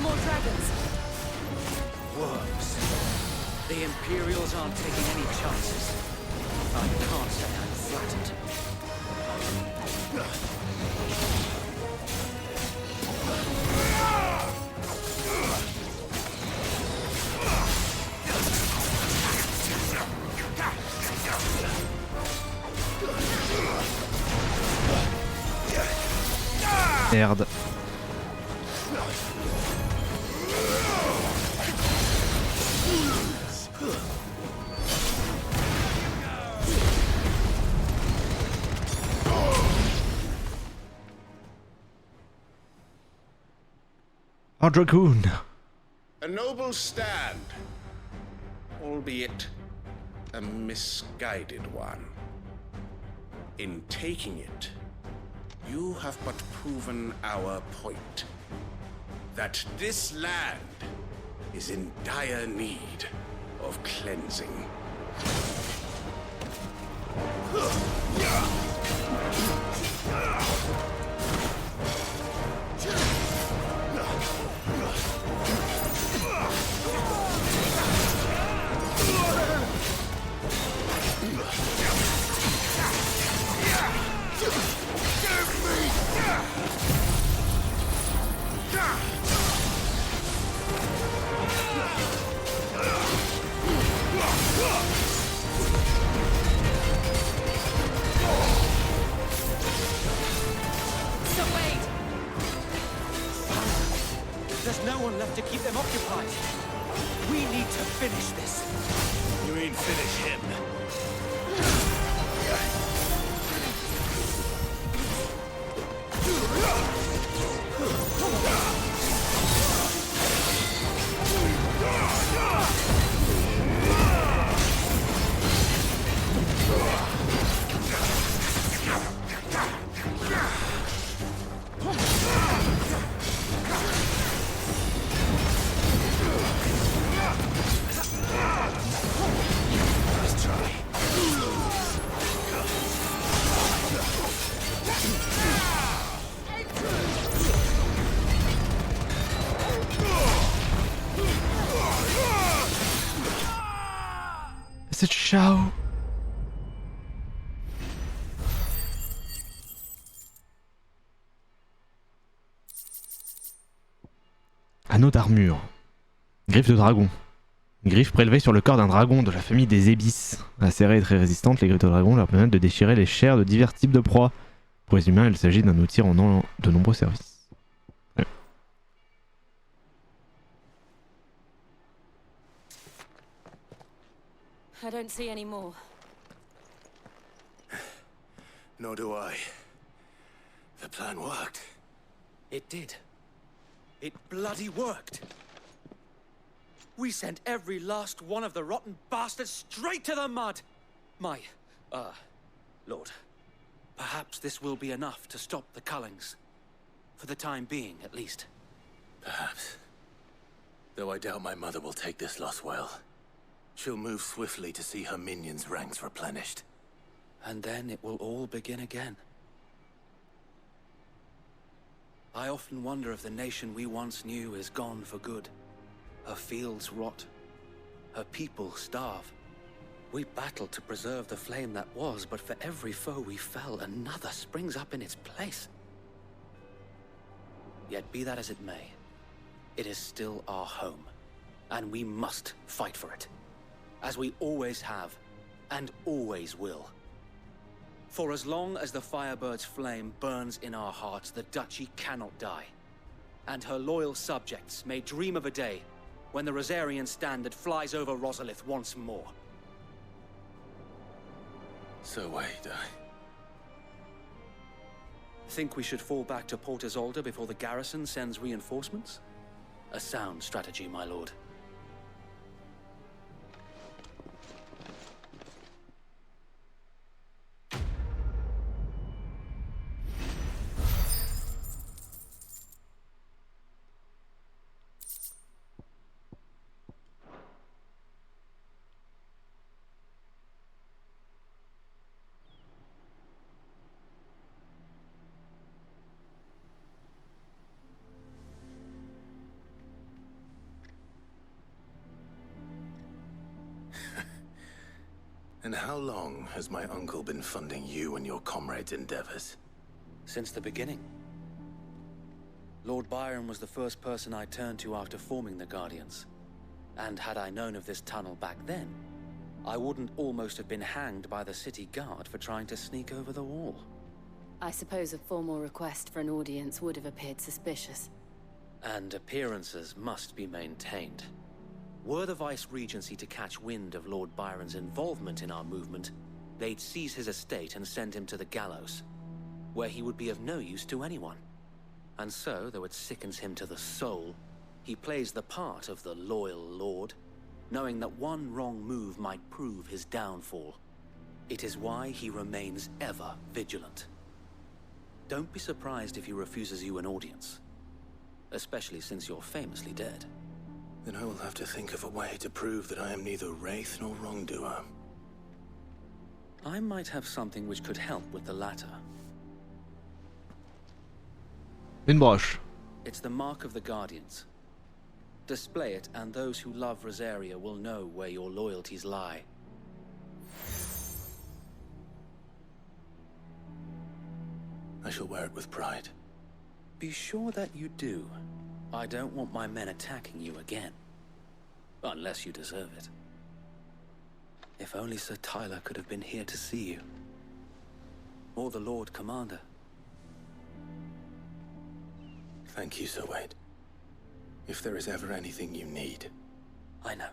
More dragons.
Worms. The Imperials aren't taking any chances. I can't say I'm flattered.
Merde. Our Dragoon.
A noble stand, albeit a misguided one. In taking it, you have but proven our point, that this land is in dire need of cleansing.
There's no one left to keep them occupied. We need to finish this.
You mean finish him?
C'est ciao. Anneau d'armure. Griffe de dragon. Griffe prélevée sur le corps d'un dragon de la famille des ébisses. Acérées et très résistantes, les griffes de dragon leur permettent de déchirer les chairs de divers types de proies. Pour les humains, il s'agit d'un outil rendant de nombreux services. Ouais.
I don't see any more.
Nor do I. The plan worked.
It did. It bloody worked. We sent every last one of the rotten bastards straight to the mud. My, Lord, perhaps this will be enough to stop the Cullings. For the time being, at least.
Perhaps. Though I doubt my mother will take this loss well. She'll move swiftly to see her minions' ranks replenished.
And then it will all begin again. I often wonder if the nation we once knew is gone for good. Her fields rot. Her people starve. We battled to preserve the flame that was, but for every foe we fell, another springs up in its place. Yet be that as it may, it is still our home, and we must fight for it. As we always have, and always will. For as long as the Firebird's flame burns in our hearts, the Duchy cannot die. And her loyal subjects may dream of a day when the Rosarian standard flies over Rosalith once more.
So wait,
Think we should fall back to Port Isolde before the garrison sends reinforcements? A sound strategy, my lord.
And how long has my uncle been funding you and your comrades' endeavors?
Since the beginning. Lord Byron was the first person I turned to after forming the Guardians. And had I known of this tunnel back then, I wouldn't almost have been hanged by the city guard for trying to sneak over the wall.
I suppose a formal request for an audience would have appeared suspicious.
And appearances must be maintained. Were the Vice-Regency to catch wind of Lord Byron's involvement in our movement, they'd seize his estate and send him to the gallows, where he would be of no use to anyone. And so, though it sickens him to the soul, he plays the part of the loyal lord, knowing that one wrong move might prove his downfall. It is why he remains ever vigilant. Don't be surprised if he refuses you an audience, especially since you're famously dead.
Then I will have to think of a way to prove that I am neither wraith nor wrongdoer.
I might have something which could help with the latter.
Une broche.
It's the mark of the Guardians. Display it, and those who love Rosaria will know where your loyalties lie.
I shall wear it with pride.
Be sure that you do. I don't want my men attacking you again. Unless you deserve it. If only Sir Tyler could have been here to see you. Or the Lord Commander.
Thank you, Sir Wade. If there is ever anything you need.
I know.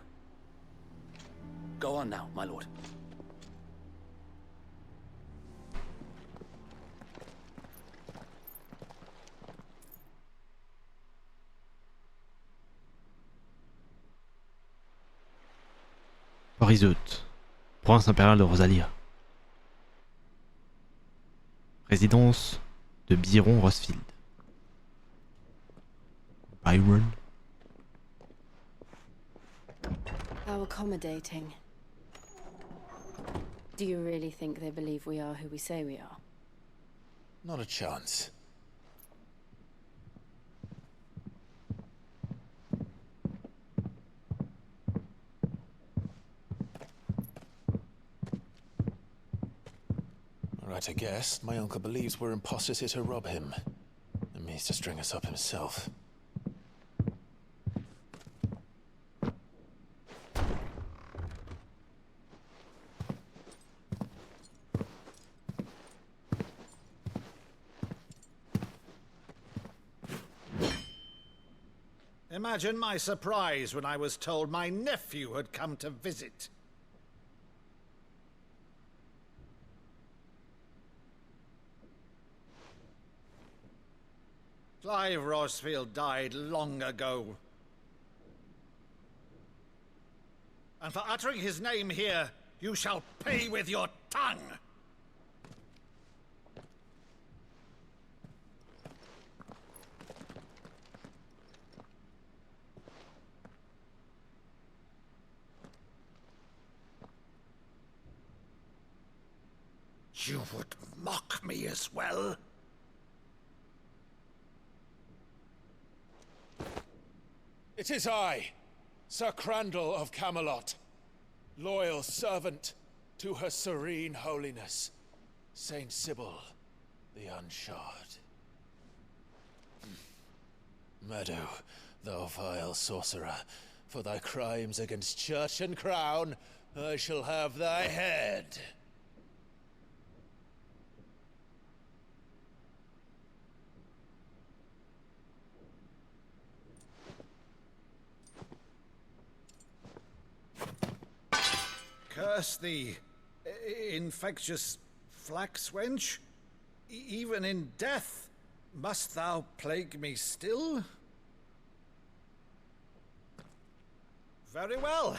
Go on now, my lord.
Horizot, province impériale de Rosalia. Résidence de Byron Rosfield. Byron.
How accommodating. Do you really think they believe we are who we say we are?
Not a chance. Right, I guess. My uncle believes we're imposters here to rob him. And means to string us up himself.
Imagine my surprise when I was told my nephew had come to visit. Clive Rosfield died long ago. And for uttering his name here, you shall pay with your tongue! You would mock me as well?
It is I, Sir Crandall of Camelot, loyal servant to Her Serene Holiness, Saint Sybil the Unshod. Meadow, thou vile sorcerer, for thy crimes against church and crown, I shall have thy head.
Curse thee, infectious flax wench. Even in death, must thou plague me still? Very well.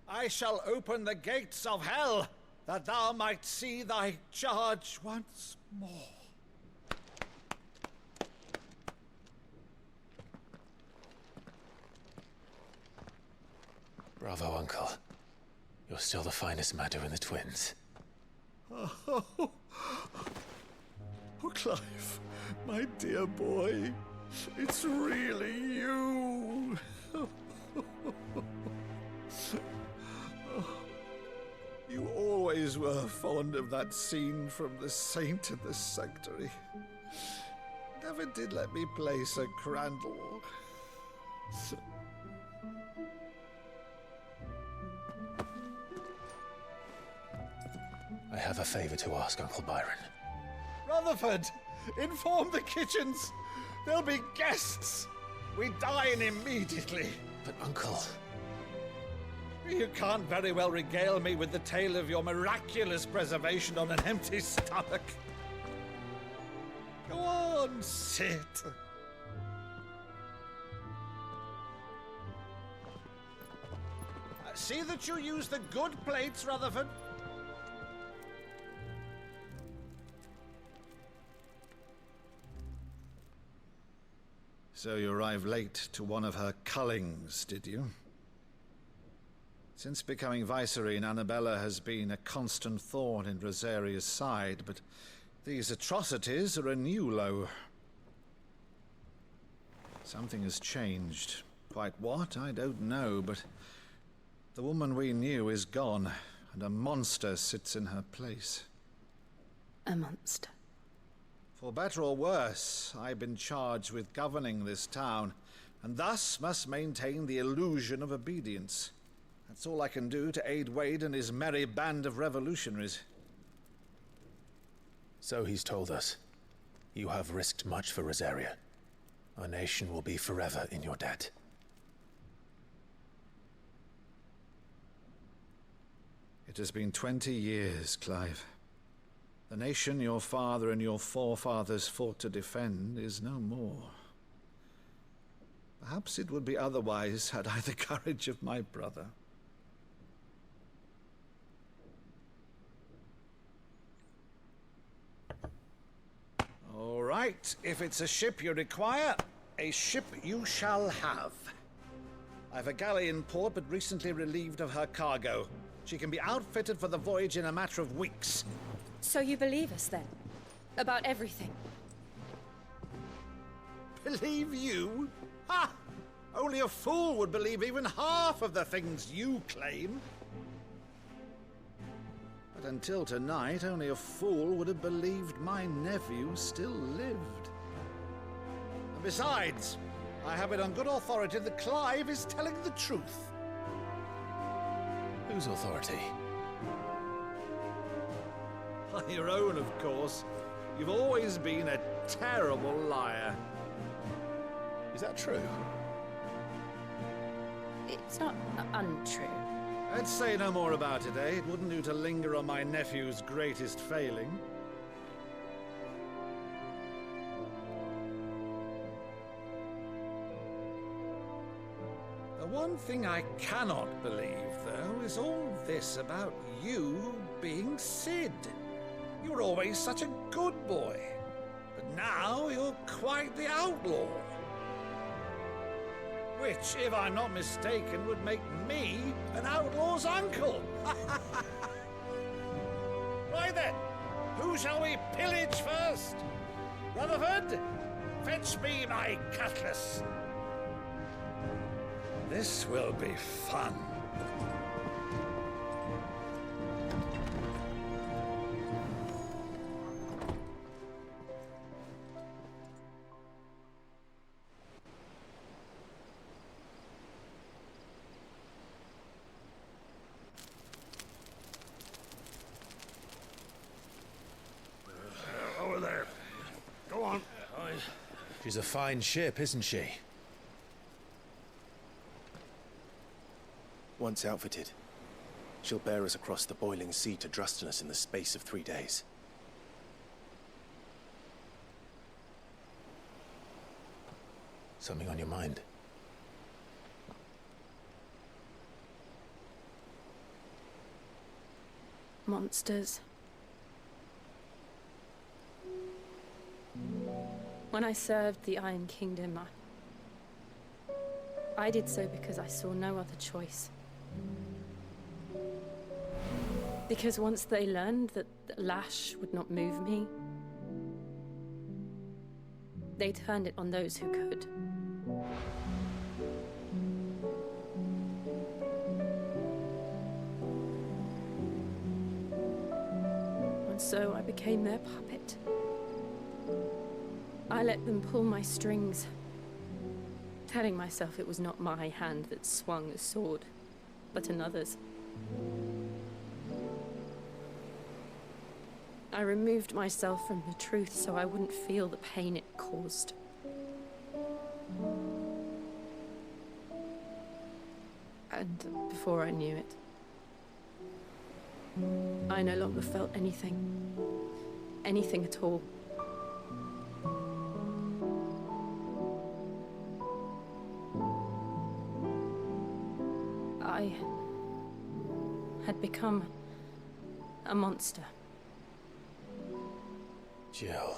I shall open the gates of hell, that thou might see thy charge once more.
Bravo, Uncle. You're still the finest Meadow in the twins.
Oh, Clive, my dear boy, it's really you. You always were fond of that scene from The Saint in the Sanctuary. Never did let me play Sir Crandall.
I have a favor to ask, Uncle Byron.
Rutherford! Inform the kitchens! There'll be guests! We dine immediately!
But, Uncle...
You can't very well regale me with the tale of your miraculous preservation on an empty stomach. Go on, sit. See that you use the good plates, Rutherford. So you arrived late to one of her cullings, did you? Since becoming Vicereine, Annabella has been a constant thorn in Rosaria's side, but these atrocities are a new low. Something has changed. Quite what, I don't know, but the woman we knew is gone, and a monster sits in her place.
A monster?
For better or worse, I've been charged with governing this town, and thus must maintain the illusion of obedience. That's all I can do to aid Wade and his merry band of revolutionaries.
So he's told us. You have risked much for Rosaria. Our nation will be forever in your debt.
It has been 20 years, Clive. The nation your father and your forefathers fought to defend is no more. Perhaps it would be otherwise had I the courage of my brother. All right, if it's a ship you require, a ship you shall have. I've a galley in port, but recently relieved of her cargo. She can be outfitted for the voyage in a matter of weeks.
So you believe us, then? About everything?
Believe you? Ha! Only a fool would believe even half of the things you claim. But until tonight, only a fool would have believed my nephew still lived. And besides, I have it on good authority that Clive is telling the truth.
Whose authority?
Your own, of course. You've always been a terrible liar.
Is that true?
It's not untrue.
Let's say no more about it, eh? It wouldn't do to linger on my nephew's greatest failing. The one thing I cannot believe, though, is all this about you being Sid. You were always such a good boy, but now you're quite the outlaw. Which, if I'm not mistaken, would make me an outlaw's uncle. Right then, who shall we pillage first? Rutherford, fetch me my cutlass. This will be fun.
Over there. Go on.
She's a fine ship, isn't she?
Once outfitted, she'll bear us across the boiling sea to Drustinus in the space of 3 days.
Something on your mind?
Monsters. When I served the Iron Kingdom, I did so because I saw no other choice. Because once they learned that the lash would not move me, they turned it on those who could. And so I became their puppet. I let them pull my strings, telling myself it was not my hand that swung the sword, but another's. I removed myself from the truth so I wouldn't feel the pain it caused. And before I knew it, I no longer felt anything. Anything at all. I had become a monster.
Jill.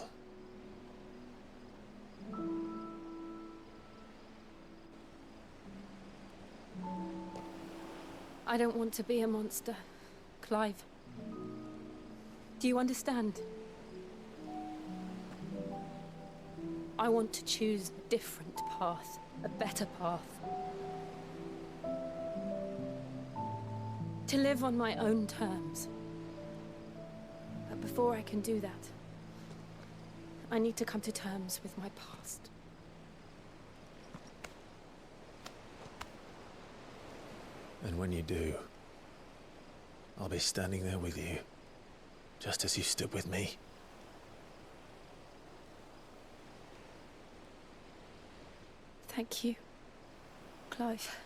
I don't want to be a monster, Clive. Do you understand? I want to choose a different path, a better path. To live on my own terms. But before I can do that, I need to come to terms with my past.
And when you do, I'll be standing there with you, just as you stood with me.
Thank you, Clive.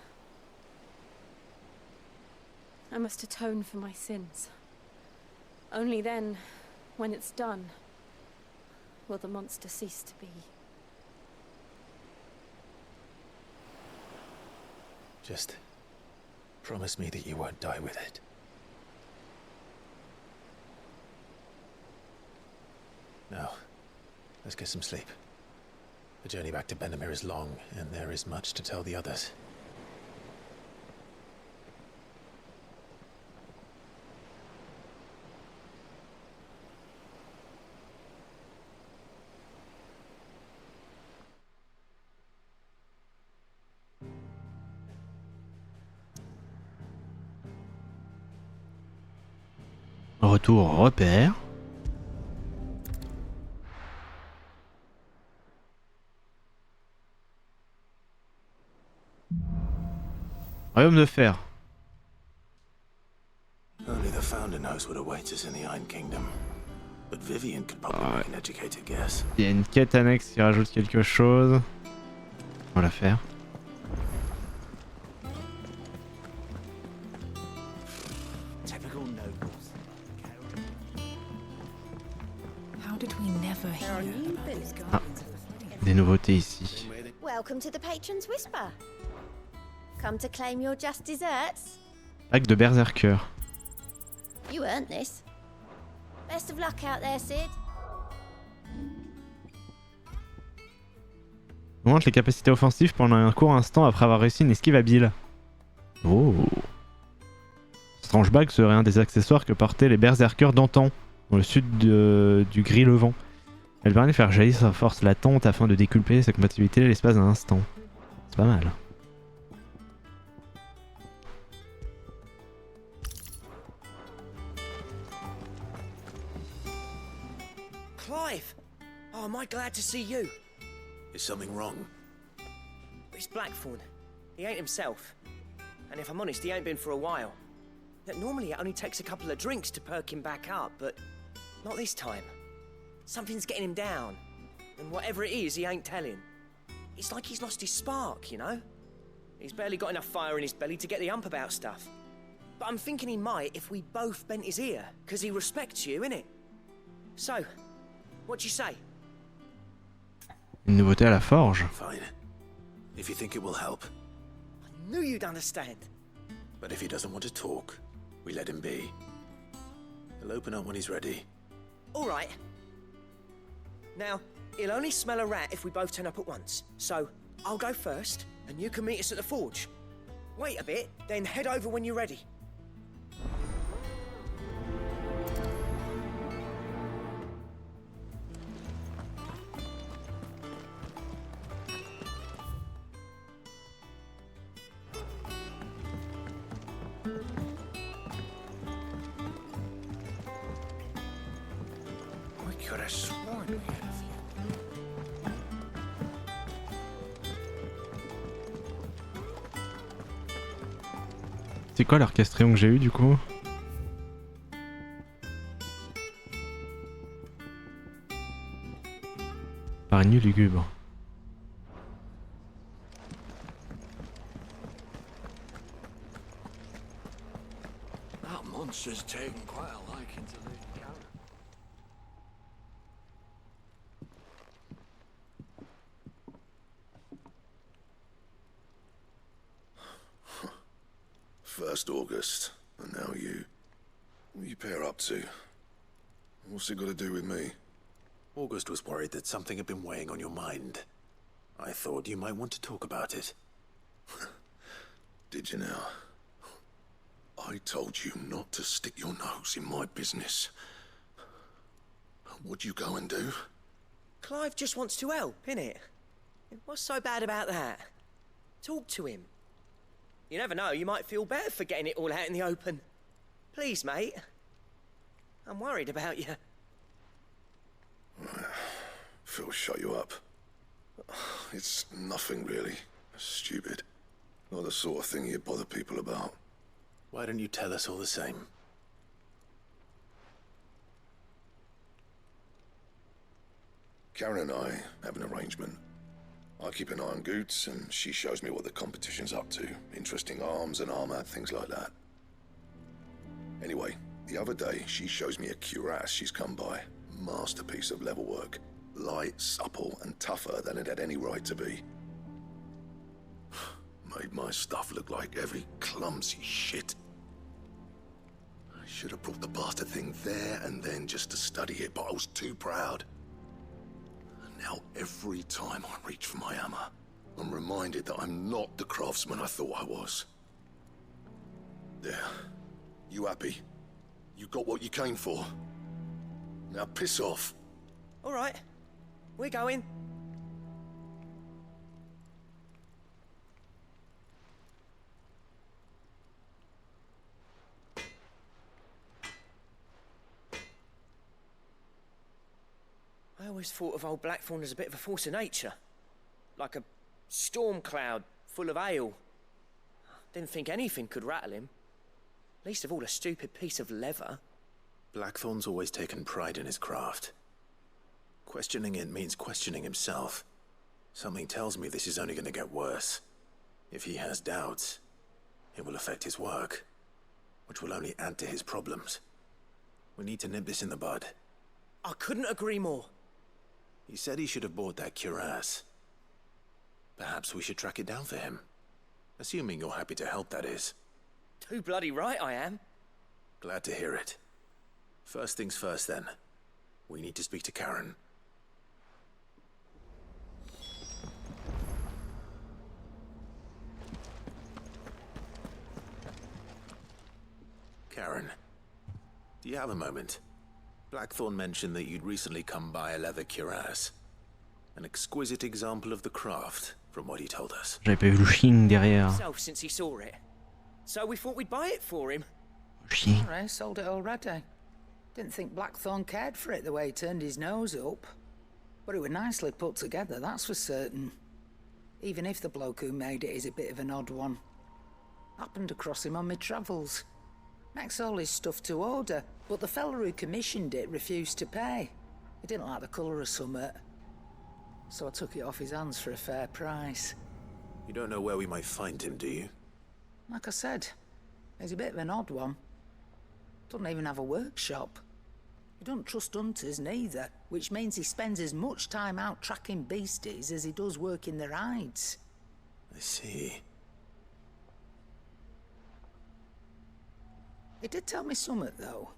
I must atone for my sins. Only then, when it's done, will the monster cease to be.
Just promise me that you won't die with it. Now, let's get some sleep. The journey back to Benamir is long, and there is much to tell the others.
Retour au repère. Royaume de fer.
Only the founder knows what awaits us in the Iron Kingdom. But Vivian could probably make an educated guess.
Il y a une quête annexe qui rajoute quelque chose. On va la faire.
Typical nobles.
How did we never hear about these guys?
Ah, des nouveautés ici.
Welcome to the Patron's Whisper. Come to claim your just desserts?
Pack de berserker.
You earned this. Best of luck out there, Sid.
Augmente les capacités offensives pendant un court instant après avoir réussi une esquive habile. Oh. Strange Bag serait un des accessoires que portaient les berserkers d'antan, dans le sud du gris levant. Elle permet de faire jaillir sa force latente afin de décupler sa compatibilité à l'espace d'un instant. C'est pas mal.
Clive! Oh, am I glad to see you?
Is something wrong?
It's Blackthorn. He ain't himself. And if I'm honest, he ain't been for a while. Look, normally it only takes a couple of drinks to perk him back up, but not this time. Something's getting him down. And whatever it is, he ain't telling. It's like he's lost his spark, you know? He's barely got enough fire in his belly to get the ump about stuff. But I'm thinking he might if we both bent his ear, because he respects you, innit? So, what you say?
Une nouveauté à la forge.
Fine. If you think it will help.
I knew you'd understand.
But if he doesn't want to talk, we let him be. He'll open up when he's ready.
All right. Now, he'll only smell a rat if we both turn up at once. So, I'll go first, and you can meet us at the forge. Wait a bit, then head over when you're ready.
We could have sworn we had a few.
C'est quoi l'orchestrion que j'ai eu du coup? Par une nuit lugubre.
That monster's taken quite a liking to Lady Karen.
First August, and now you. What are you pair up to? What's it got to do with me?
August was worried that something had been weighing on your mind. I thought you might want to talk about it.
Did you now? I told you not to stick your nose in my business. What'd you go and do?
Clive just wants to help, innit? What's so bad about that? Talk to him. You never know, you might feel better for getting it all out in the open. Please, mate. I'm worried about you.
Phil shut you up. It's nothing really. Stupid. Not the sort of thing you bother people about.
Why don't you tell us all the same?
Karen and I have an arrangement. I keep an eye on Goots, and she shows me what the competition's up to. Interesting arms and armor, things like that. Anyway, the other day, she shows me a cuirass she's come by. Masterpiece of level work. Light, supple, and tougher than it had any right to be. Made my stuff look like every clumsy shit. I should have brought the bastard thing there and then just to study it, but I was too proud. Now, every time I reach for my hammer, I'm reminded that I'm not the craftsman I thought I was. There. You happy? You got what you came for? Now piss off.
All right. We're going. I always thought of old Blackthorn as a bit of a force of nature. Like a storm cloud full of ale. Didn't think anything could rattle him. Least of all a stupid piece of leather.
Blackthorn's always taken pride in his craft. Questioning it means questioning himself. Something tells me this is only going to get worse. If he has doubts, it will affect his work, which will only add to his problems. We need to nip this in the bud.
I couldn't agree more.
He said he should have bought that cuirass. Perhaps we should track it down for him. Assuming you're happy to help, that is.
Too bloody right I am.
Glad to hear it. First things first, then. We need to speak to Karen. Karen, do you have a moment? Blackthorn mentioned that you'd recently come by a leather cuirass. An exquisite example of the craft, from what he told us.
J'avais pas vu le chien derrière.
Himself since he saw it. So we thought we'd buy it for him.
Chien.
I sold it already. Didn't think Blackthorn cared for it the way he turned his nose up. But it was nicely put together, that's for certain. Even if the bloke who made it is a bit of an odd one. Happened across him on my travels. Makes all his stuff to order, but the fella who commissioned it refused to pay. He didn't like the colour of summit. So I took it off his hands for a fair price.
You don't know where we might find him, do you?
Like I said, he's a bit of an odd one. Doesn't even have a workshop. He doesn't trust hunters neither, which means he spends as much time out tracking beasties as he does working their hides.
I see.
He did tell me something, though.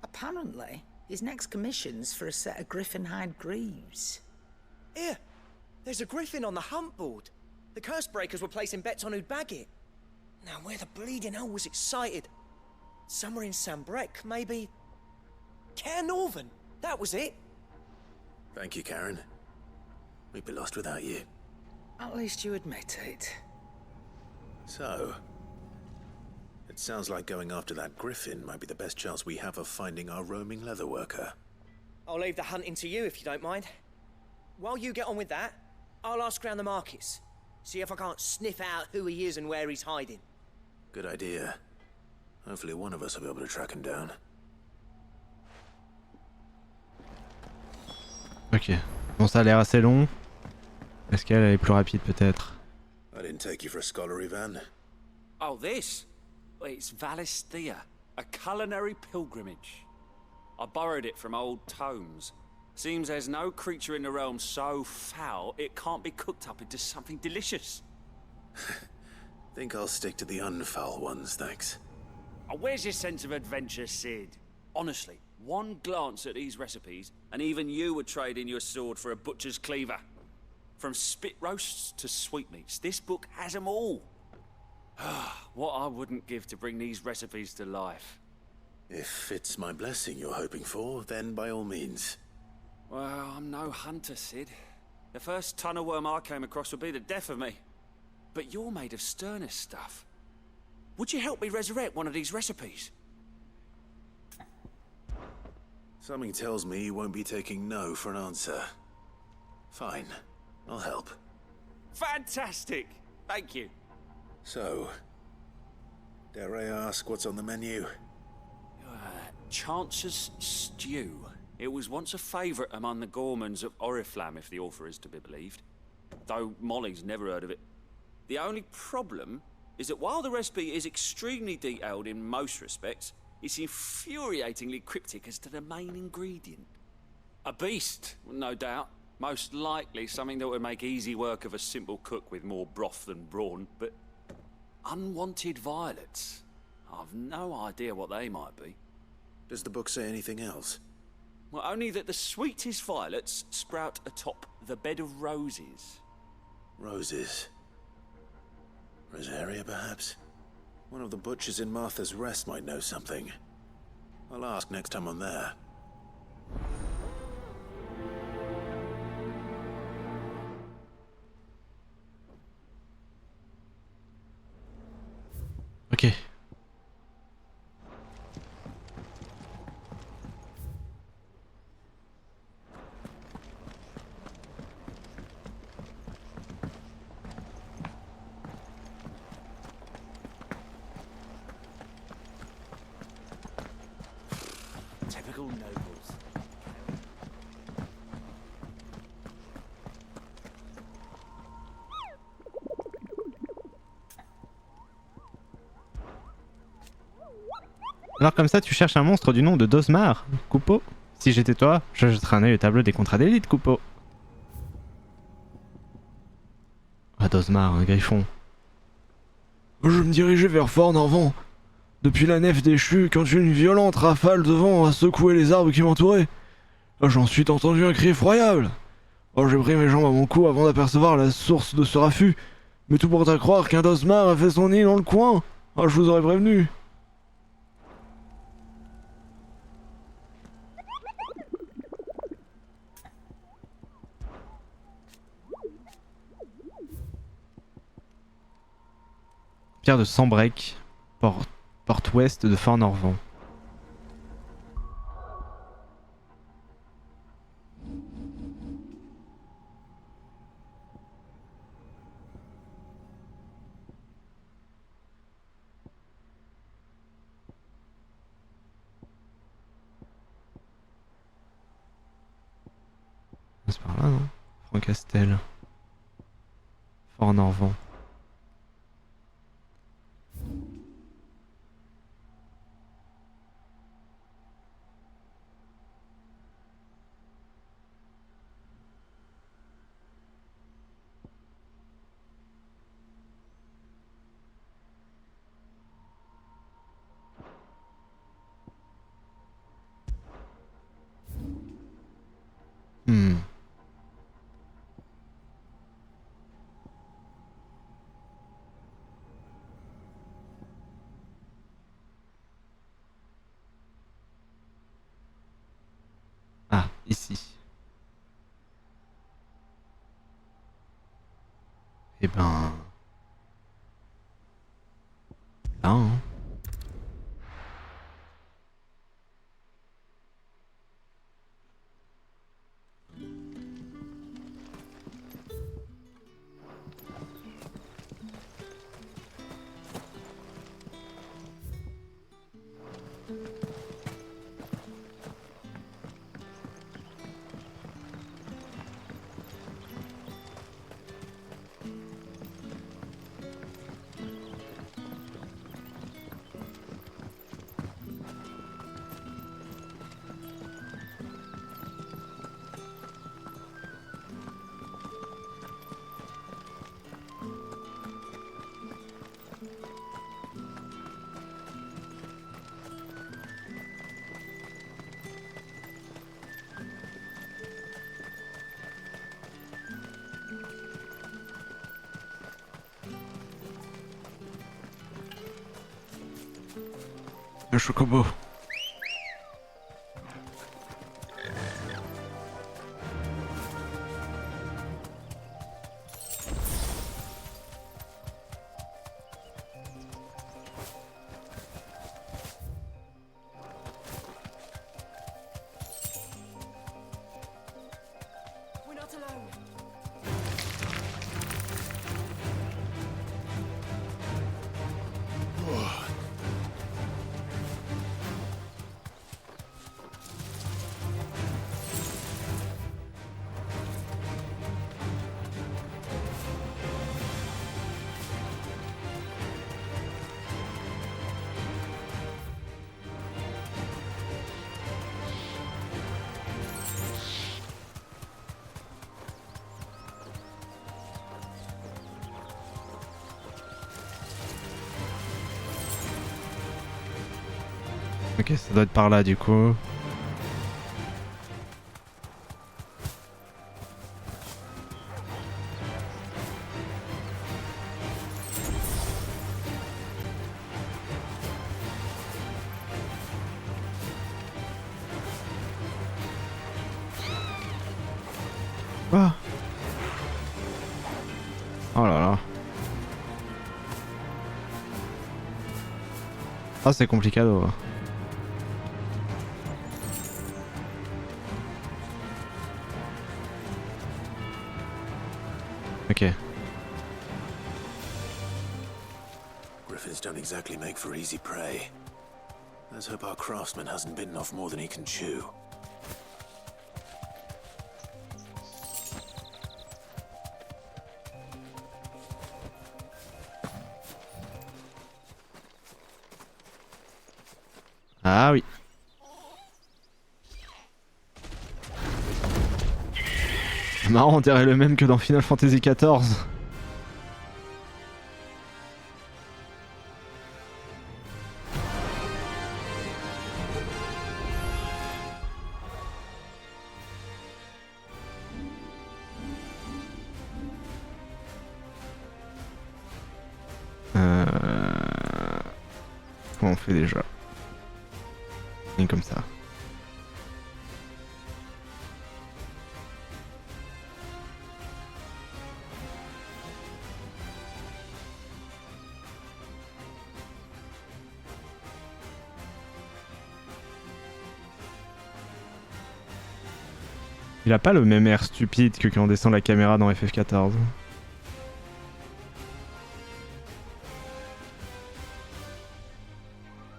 Apparently, his next commission's for a set of griffin hide greaves.
Here, there's a griffin on the hunt board. The curse breakers were placing bets on who'd bag it. Now, where the bleeding hell was excited? Somewhere in Sambrec, maybe? Cairnorthern, that was it.
Thank you, Karen. We'd be lost without you.
At least you admit it.
So, it sounds like going after that griffin might be the best chance we have of finding our roaming leatherworker.
I'll leave the hunting to you if you don't mind. While you get on with that, I'll ask around the markets. See if I can't sniff out who he is and where he's hiding.
Good idea. Hopefully one of us will be able to track him down.
Ok. Bon, ça a l'air assez long. Est-ce qu'elle est plus rapide peut-être?
I didn't take you for a scholarly van.
Oh, this? It's Valisthea, a culinary pilgrimage. I borrowed it from old tomes. Seems there's no creature in the realm so foul it can't be cooked up into something delicious.
Think I'll stick to the unfoul ones, thanks.
Oh, where's your sense of adventure, Sid? Honestly, one glance at these recipes, and even you would trade in your sword for a butcher's cleaver. From spit roasts to sweetmeats, this book has them all. What I wouldn't give to bring these recipes to life.
If it's my blessing you're hoping for, then by all means.
Well, I'm no hunter, Sid. The first tunnel worm I came across would be the death of me. But you're made of sterner stuff. Would you help me resurrect one of these recipes?
Something tells me you won't be taking no for an answer. Fine, I'll help.
Fantastic! Thank you.
So, dare I ask what's on the menu?
Chance's Stew. It was once a favourite among the gourmands of Oriflamme, if the author is to be believed. Though Molly's never heard of it. The only problem is that while the recipe is extremely detailed in most respects, it's infuriatingly cryptic as to the main ingredient. A beast, no doubt. Most likely something that would make easy work of a simple cook with more broth than brawn, but unwanted violets. I've no idea what they might be.
Does the book say anything else?
Well, only that the sweetest violets sprout atop the bed of roses.
Roses. Rosaria, perhaps? One of the butchers in Martha's Rest might know something. I'll ask next time I'm there.
Ok.
Typical nobles.
Alors comme ça, tu cherches un monstre du nom de Dosmar, Coupeau? Si j'étais toi, je jetterais un œil au tableau des contrats d'élite, Coupeau. Ah, Dosmar, un griffon.
Je me dirigeais vers Fort Norvent. Depuis la nef déchue, quand une violente rafale de vent a secoué les arbres qui m'entouraient, j'en suis entendu un cri effroyable. J'ai pris mes jambes à mon cou avant d'apercevoir la source de ce raffut, mais tout porte à croire qu'un Dosmar a fait son nid dans le coin. Je vous aurais prévenu.
Pierre de Sambrec, porte ouest de Fort Norvent. C'est par là, non? Francastel. Fort Norvent. Ah, ici. Eh ben... Là, hein.
le chocobo.
We're not alone.
Ok, ça doit être par là du coup. Ah. Oh là là. Ah, c'est complicado. Ok.
Griffins don't exactly make for easy prey. Let's hope our craftsman hasn't bitten off more than he can chew.
Ah oui. Marrant, on dirait le même que dans Final Fantasy XIV. Comment on fait déjà? Et comme ça. Il a pas le même air stupide que quand on descend la caméra dans FF14.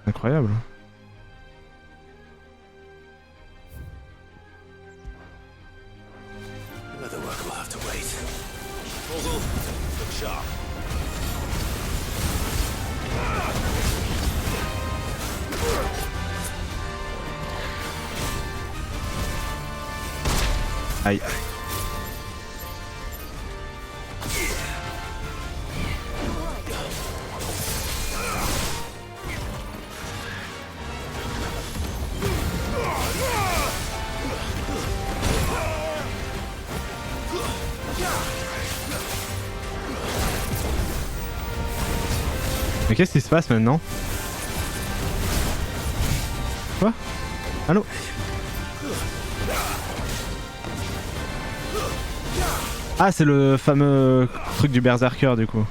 Incroyable.
Leather work will have to wait.
Mogul, look sharp.
Aïe. Mais qu'est-ce qui se passe maintenant? Quoi? Allô? Ah, c'est le fameux truc du berserker du coup.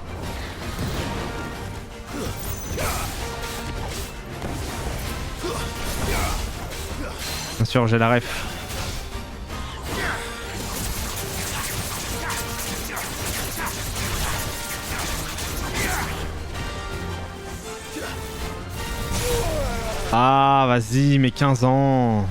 Bien sûr, j'ai la ref. Ah, vas-y, mais 15 ans.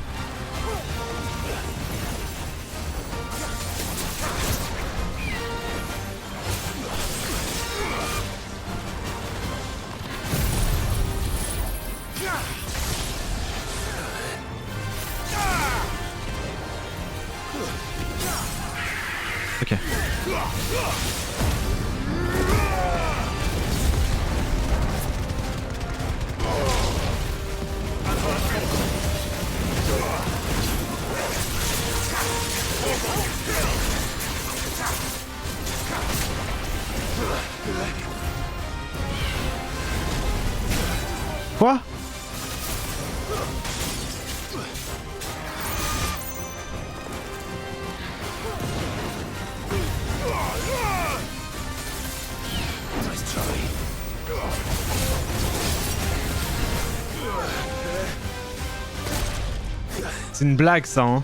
Ok. Quoi? C'est une blague ça, hein.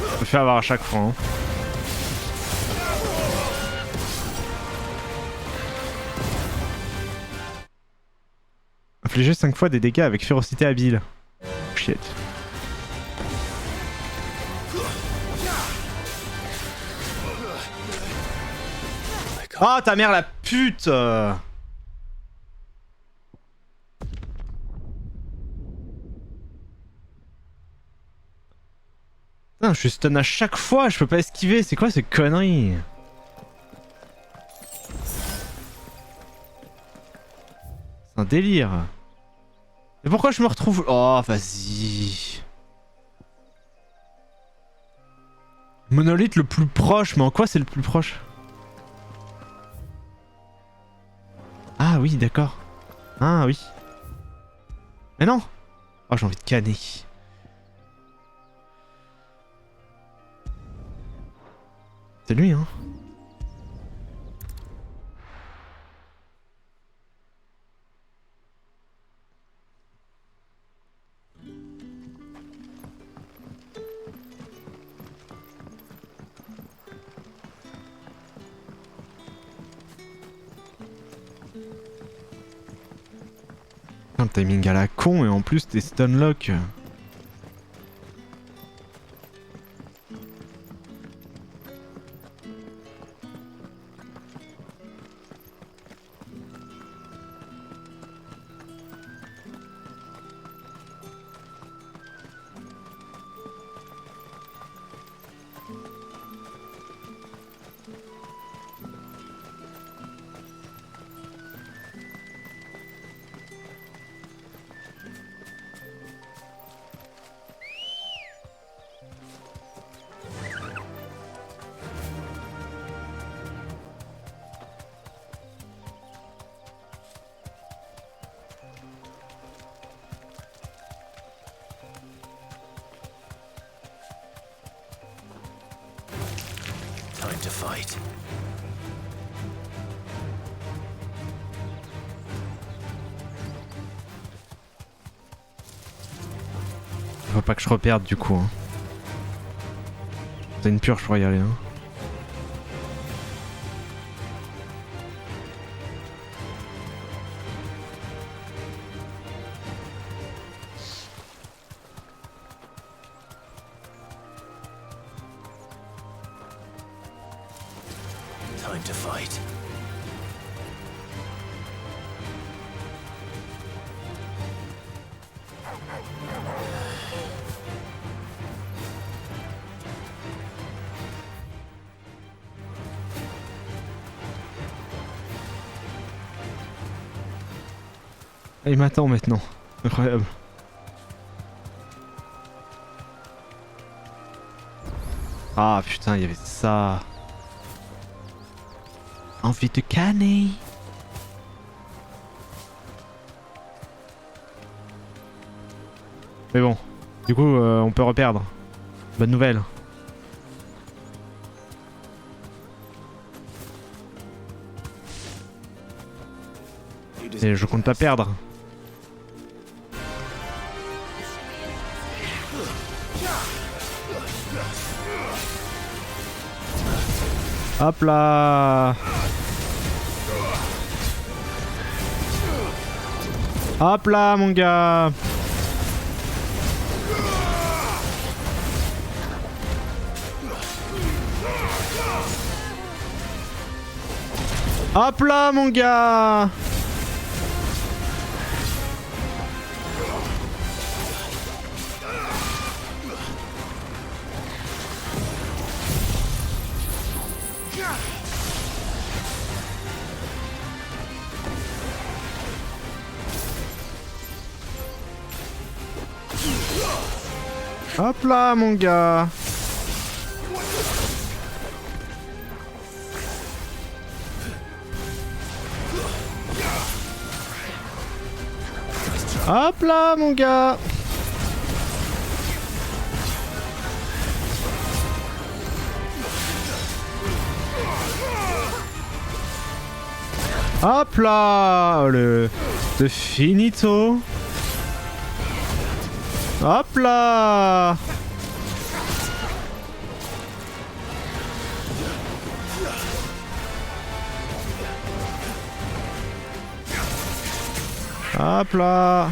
Je me fais avoir à chaque fois. Hein. Infliger 5 fois des dégâts avec férocité habile. Shit. Oh ta mère la pute! Putain, je suis stun à chaque fois, je peux pas esquiver, c'est quoi ces conneries? C'est un délire. Mais pourquoi je me retrouve... Oh, vas-y. Monolithe le plus proche, mais en quoi c'est le plus proche? Ah oui, d'accord. Ah oui. Mais non. Oh, j'ai envie de canner. C'est lui, hein. Un timing à la con et en plus t'es stunlock.
Time to fight.
Faut pas que je reperde du coup. Hein. C'est une purge pour y aller. Hein.
Time to fight.
Ah, il m'attend maintenant. Incroyable. Ah putain, il y avait ça. Envie de canner. Mais bon, du coup, on peut reperdre. Bonne nouvelle. Et je compte pas perdre. Hop là. Hop là mon gars. Hop là mon gars. Hop là, mon gars. Hop là, mon gars. Hop là, le finito. Hop là. Hop là.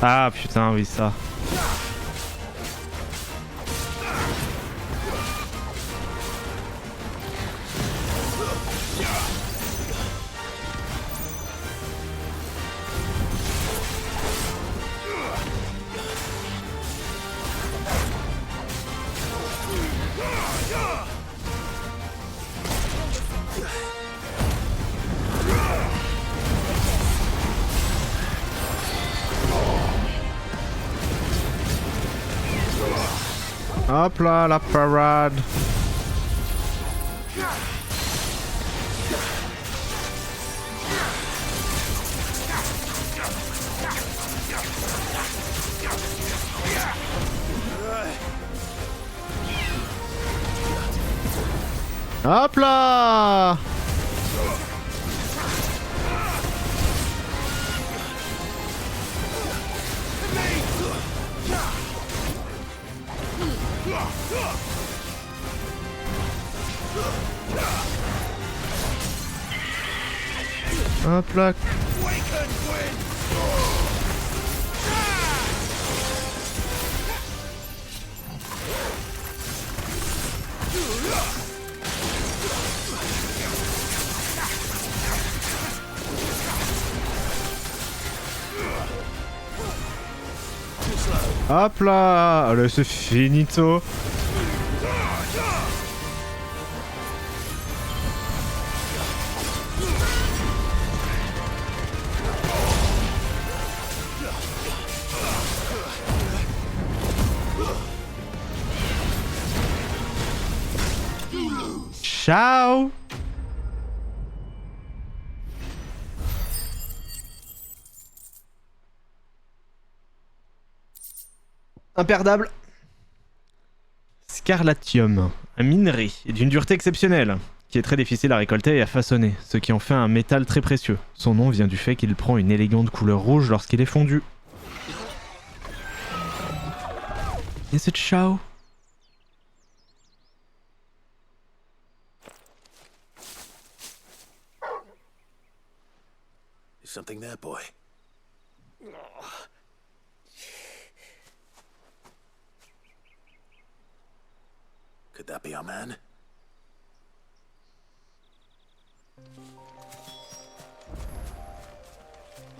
Ah putain, oui ça. Hop là, la parade. Hop là. Hop là. Hop là. Allez, c'est finito. Ciao. Imperdable. Scarlatium, un minerai d'une dureté exceptionnelle, qui est très difficile à récolter et à façonner, ce qui en fait un métal très précieux. Son nom vient du fait qu'il prend une élégante couleur rouge lorsqu'il est fondu. Et c'est ciao.
Something there, boy. Could that be our man?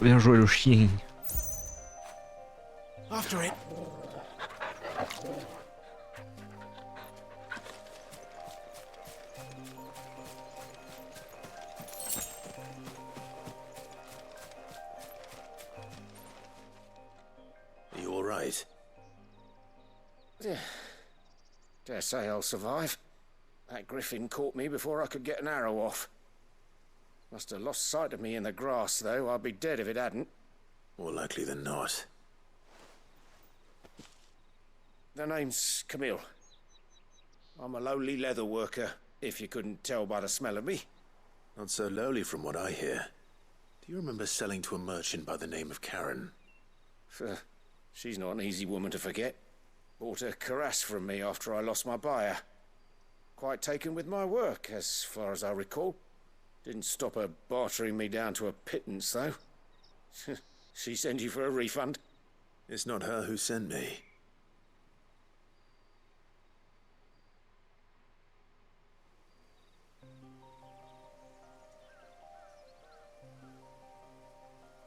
Bien joué le chien.
After it.
Are you all right?
Dare say I'll survive. That griffin caught me before I could get an arrow off. Must have lost sight of me in the grass, though. I'd be dead if it hadn't.
More likely than not.
The name's Camille. I'm a lowly leather worker, if you couldn't tell by the smell of me.
Not so lowly from what I hear. Do you remember selling to a merchant by the name of Karen?
She's not an easy woman to forget. Bought a cuirass from me after I lost my buyer. Quite taken with my work, as far as I recall. Didn't stop her bartering me down to a pittance, though. She sent you for a refund?
It's not her who sent me.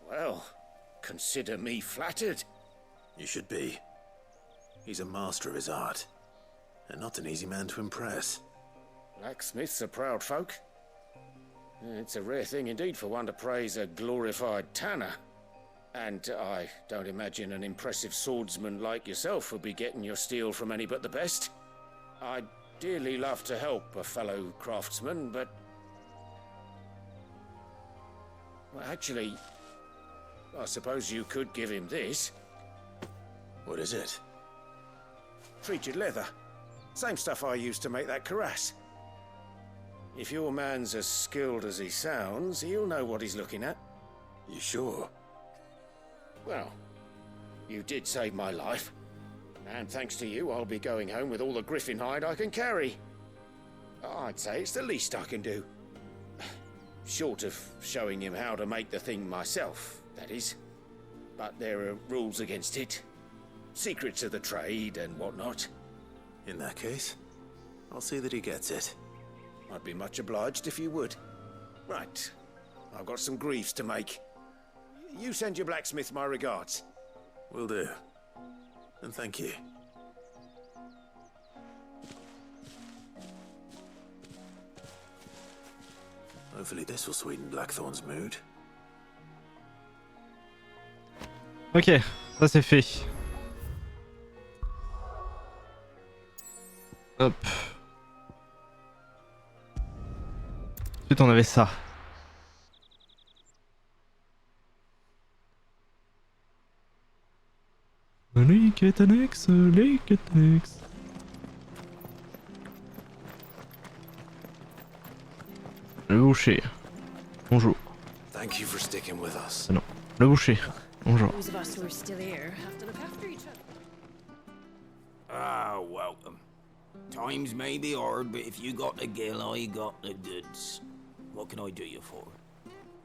Well, consider me flattered.
You should be. He's a master of his art, and not an easy man to impress.
Blacksmiths are proud folk. It's a rare thing indeed for one to praise a glorified tanner. And I don't imagine an impressive swordsman like yourself would be getting your steel from any but the best. I'd dearly love to help a fellow craftsman, but... well, actually, I suppose you could give him this.
What is it?
Treated leather. Same stuff I used to make that cuirass. If your man's as skilled as he sounds, he'll know what he's looking at.
You sure?
Well, you did save my life. And thanks to you, I'll be going home with all the griffin hide I can carry. I'd say it's the least I can do. Short of showing him how to make the thing myself, that is. But there are rules against it. Secrets of the trade and whatnot.
In that case, I'll see that he gets it.
I'd be much obliged if you would. Right. I've got some greaves to make. You send your blacksmith my regards.
Will do. And thank you. Hopefully this will sweeten Blackthorn's mood.
Ok, ça c'est fait. Hop. Ensuite on avait ça. Les quêtes annexes, les quêtes annexes. Le boucher. Bonjour.
Thank you for sticking with us.
Non, le boucher. Bonjour.
Those of us who are still here have to look after each other.
Ah, welcome. Times may be hard, but if you got the gill, I got the goods. What can I do you for?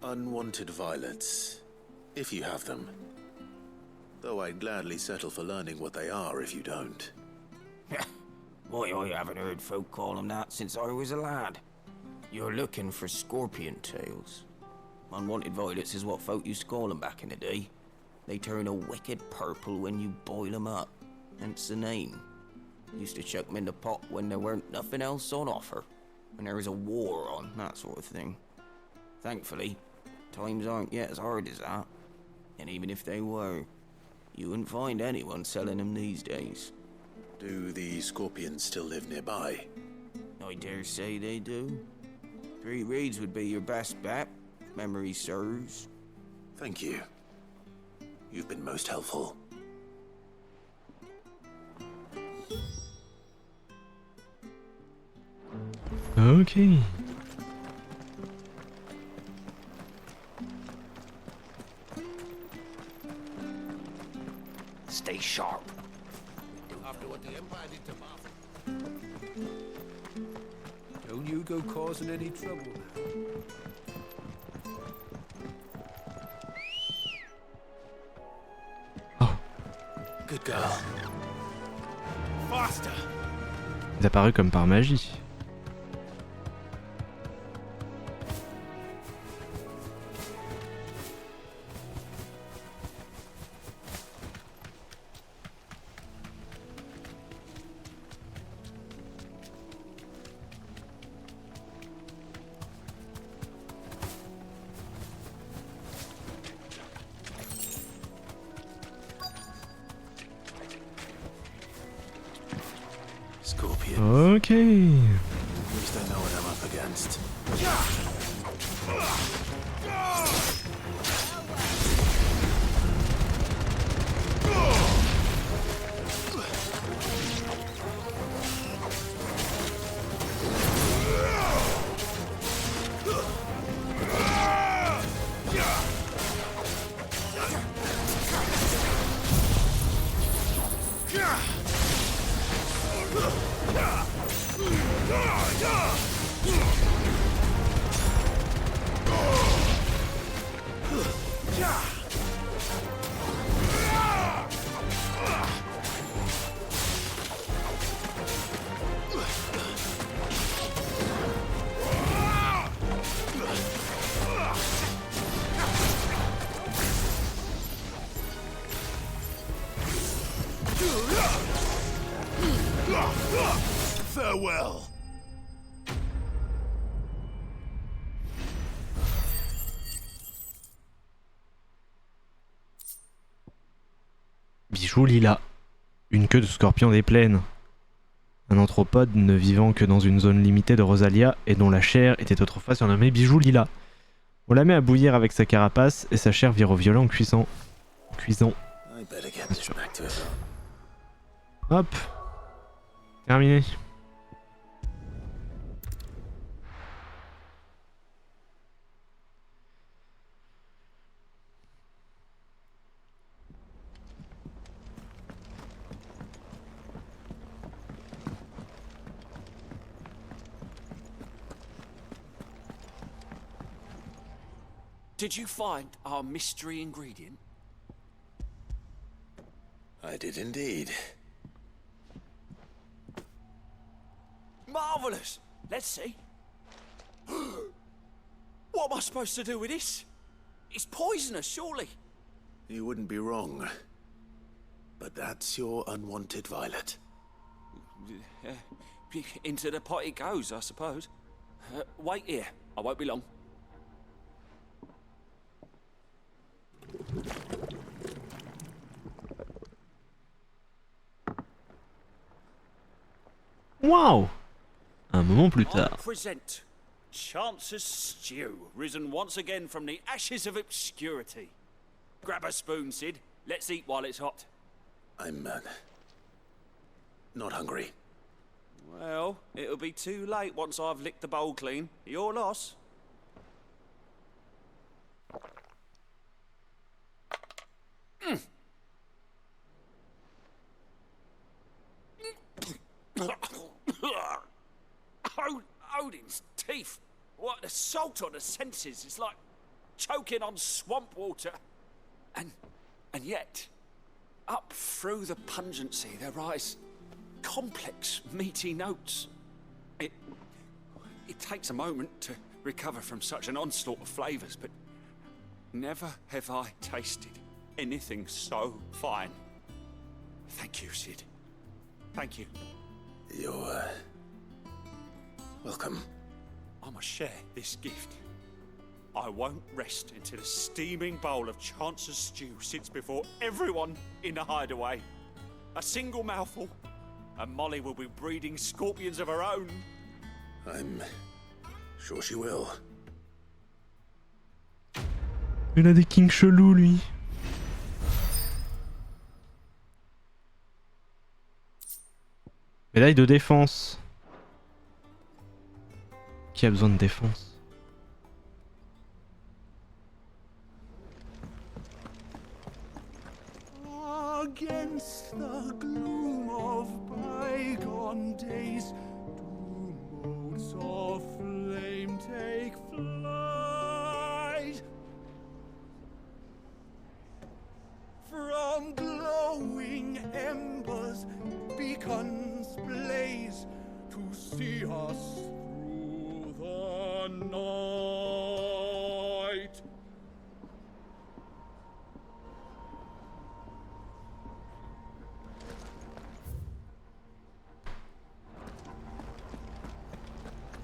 Unwanted violets, if you have them. Though I'd gladly settle for learning what they are if you don't.
Why, I haven't heard folk call them that since I was a lad. You're looking for scorpion tails. Unwanted violets is what folk used to call them back in the day. They turn a wicked purple when you boil them up, hence the name. Used to chuck them in the pot when there weren't nothing else on offer, when there was a war on, that sort of thing. Thankfully, times aren't yet as hard as that. And even if they were, you wouldn't find anyone selling them these days.
Do the scorpions still live nearby?
I dare say they do. 3 Reeds would be your best bet, if memory serves.
Thank you. You've been most helpful.
Ok.
Stay sharp.
After what the Empire did to Bath. Don't you go causing any trouble now.
Good girl.
Faster.
Il est apparu comme par magie. Ok.
At least I know what I'm up against.
Bijou lilas. Une queue de scorpion des plaines. Un anthropode ne vivant que dans une zone limitée de Rosalia et dont la chair était autrefois surnommée bijou lilas. On la met à bouillir avec sa carapace et sa chair vire au violet en cuisant. Hop. Terminé.
Did you find our mystery ingredient?
I did indeed.
Marvellous! Let's see. What am I supposed to do with this? It's poisonous, surely.
You wouldn't be wrong. But that's your unwanted violet.
Into the pot it goes, I suppose. Wait here. I won't be long.
Waouh! Un moment plus tard.
I present Chance's stew, risen once again from the ashes of obscurity. Grab a spoon, Sid. Let's eat while it's hot.
I'm not hungry.
Well, it'll be too late once I've licked the bowl clean. Your loss. Odin's teeth. What the salt on the senses is like choking on swamp water. And yet, up through the pungency there rise complex, meaty notes. It takes a moment to recover from such an onslaught of flavours, but never have I tasted anything so fine. Thank you, Sid. Thank you.
You're welcome.
I must share this gift. I won't rest until a steaming bowl of Chance's stew sits before everyone in the hideaway. A single mouthful, and Molly will be breeding scorpions of her own.
I'm sure she will.
Il a des kings chelous, lui. Médaille de défense. Qui a besoin de défense?
Against the gloom of bygone days, do motes of flame take flight. From glowing embers, beacons blaze to see us through the night.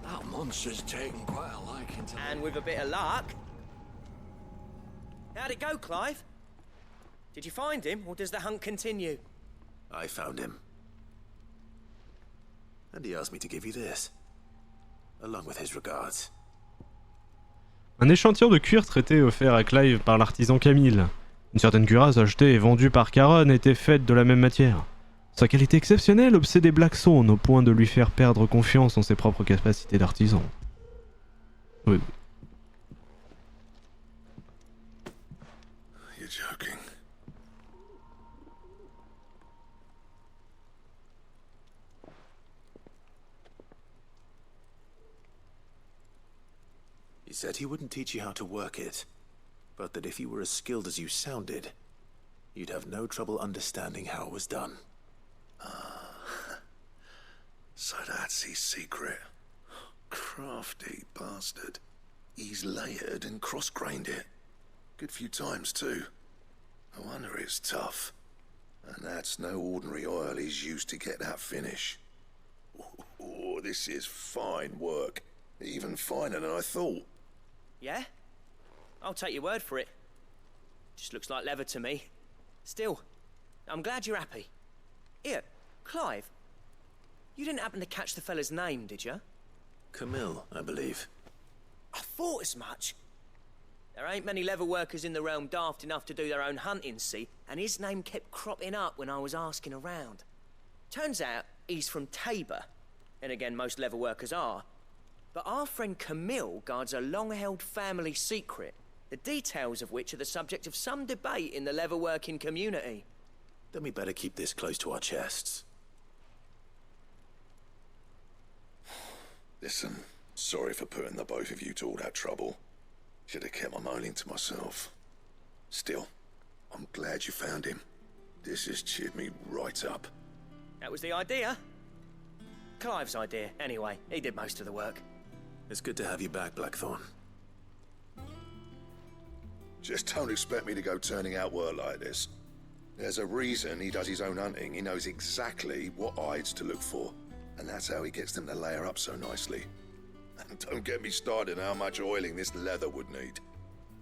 That monster's taken quite a liking to
And with a bit of luck. How'd it go, Clive? Did you find him, or does the hunt continue?
I found him. And he asked me to give you this. Along with his regards.
Un échantillon de cuir traité offert à Clive par l'artisan Camille. Une certaine cuirasse achetée et vendue par Caron était faite de la même matière. Sa qualité exceptionnelle obsédait Blackstone au point de lui faire perdre confiance en ses propres capacités d'artisan. Oui.
You're joking.
He said he wouldn't teach you how to work it, but that if you were as skilled as you sounded, you'd have no trouble understanding how it was done.
So that's his secret. Crafty bastard. He's layered and cross-grained it. Good few times too. No wonder it's tough. And that's no ordinary oil he's used to get that finish. Oh, this is fine work. Even finer than I thought.
Yeah? I'll take your word for it. Just looks like leather to me. Still, I'm glad you're happy. Here, Clive. You didn't happen to catch the fella's name, did you?
Camille, I believe.
I thought as much. There ain't many leather workers in the realm daft enough to do their own hunting, see, and his name kept cropping up when I was asking around. Turns out he's from Tabor, and again most leather workers are. But our friend Camille guards a long-held family secret, the details of which are the subject of some debate in the leather-working community.
Then we better keep this close to our chests.
Listen, sorry for putting the both of you to all that trouble. Should have kept my moaning to myself. Still, I'm glad you found him. This has cheered me right up.
That was the idea. Clive's idea, anyway. He did most of the work.
It's good to have you back, Blackthorn.
Just don't expect me to go turning out work like this. There's a reason he does his own hunting. He knows exactly what hides to look for. And that's how he gets them to layer up so nicely. And don't get me started on how much oiling this leather would need.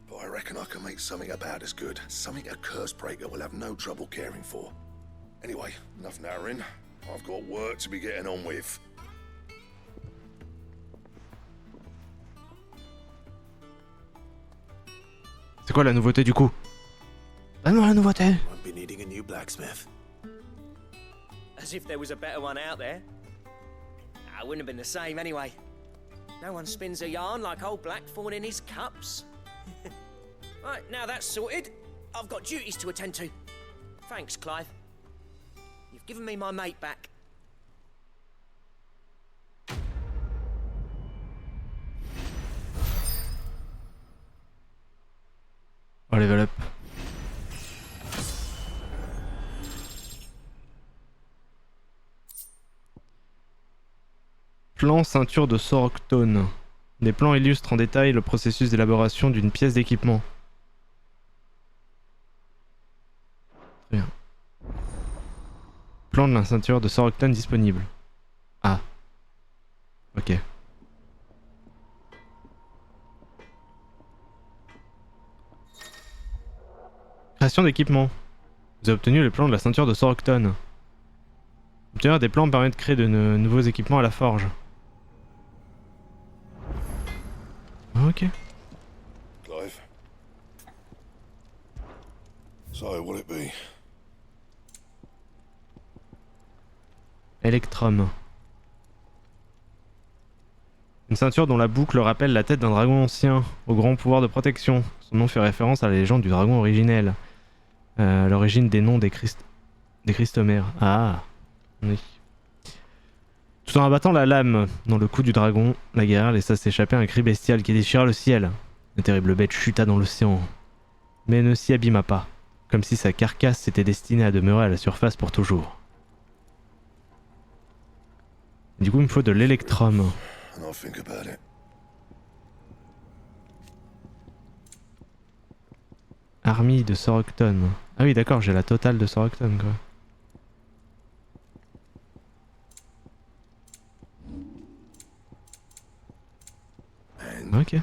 But I reckon I can make something about as good. Something a Cursebreaker will have no trouble caring for. Anyway, enough narrowing. I've got work to be getting on with.
C'est quoi la nouveauté du coup? Donne-moi la nouveauté.
Won't be needing a new blacksmith.
As if there was a better one out there. I wouldn't have been the same anyway. No one spins a yarn like old Blackthorn in his cups. Right, now that's sorted, I've got duties to attend to. Thanks, Clive. You've given me my mate back.
Oh, level up. Plan ceinture de Soroctone. Des plans illustrent en détail le processus d'élaboration d'une pièce d'équipement. Très bien. Plan de la ceinture de Soroctone disponible. Ah. Ok. Création d'équipement. Vous avez obtenu les plans de la ceinture de Soroctone. Obtenir des plans permet de créer de nouveaux équipements à la forge. Ok.
Clive. So, what'll it be?
Electrum. Une ceinture dont la boucle rappelle la tête d'un dragon ancien, au grand pouvoir de protection. Son nom fait référence à la légende du dragon originel. L'origine des noms des Christomères. Ah, oui. Tout en abattant la lame dans le cou du dragon, la guerrière laissa s'échapper un cri bestial qui déchira le ciel. La terrible bête chuta dans l'océan, mais ne s'y abîma pas, comme si sa carcasse était destinée à demeurer à la surface pour toujours. Du coup, il me faut de l'électrum. Armille de Soroctone. Ah oui, d'accord, j'ai la totale de Soroctone, quoi. Ok.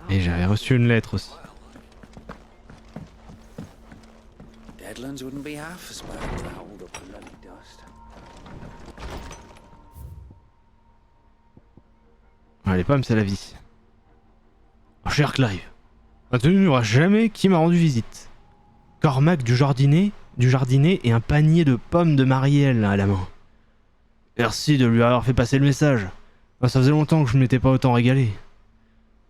Et j'avais reçu une lettre aussi.
Deadlands wouldn't be half as bad without all the bloody dust.
Les pommes, c'est la vie. Oh, cher Clive, tu n'ignoreras jamais qui m'a rendu visite. Cormac du jardinier et un panier de pommes de Marielle à la main. Merci de lui avoir fait passer le message. Ça faisait longtemps que je ne m'étais pas autant régalé.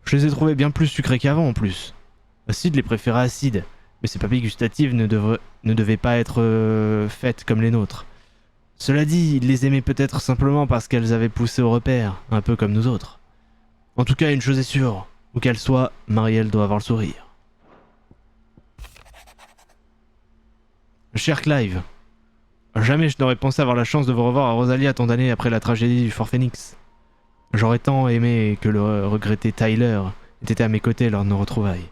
Je les ai trouvées bien plus sucrées qu'avant en plus. Sid les préférait acides, mais ses papilles gustatives ne devaient pas être faites comme les nôtres. Cela dit, il les aimait peut-être simplement parce qu'elles avaient poussé au repère, un peu comme nous autres. En tout cas, une chose est sûre, où qu'elle soit, Marielle doit avoir le sourire. Cher Clive, jamais je n'aurais pensé avoir la chance de vous revoir à Rosalia tant d'années après la tragédie du Fort Phoenix. J'aurais tant aimé que le regretté Tyler ait été à mes côtés lors de nos retrouvailles.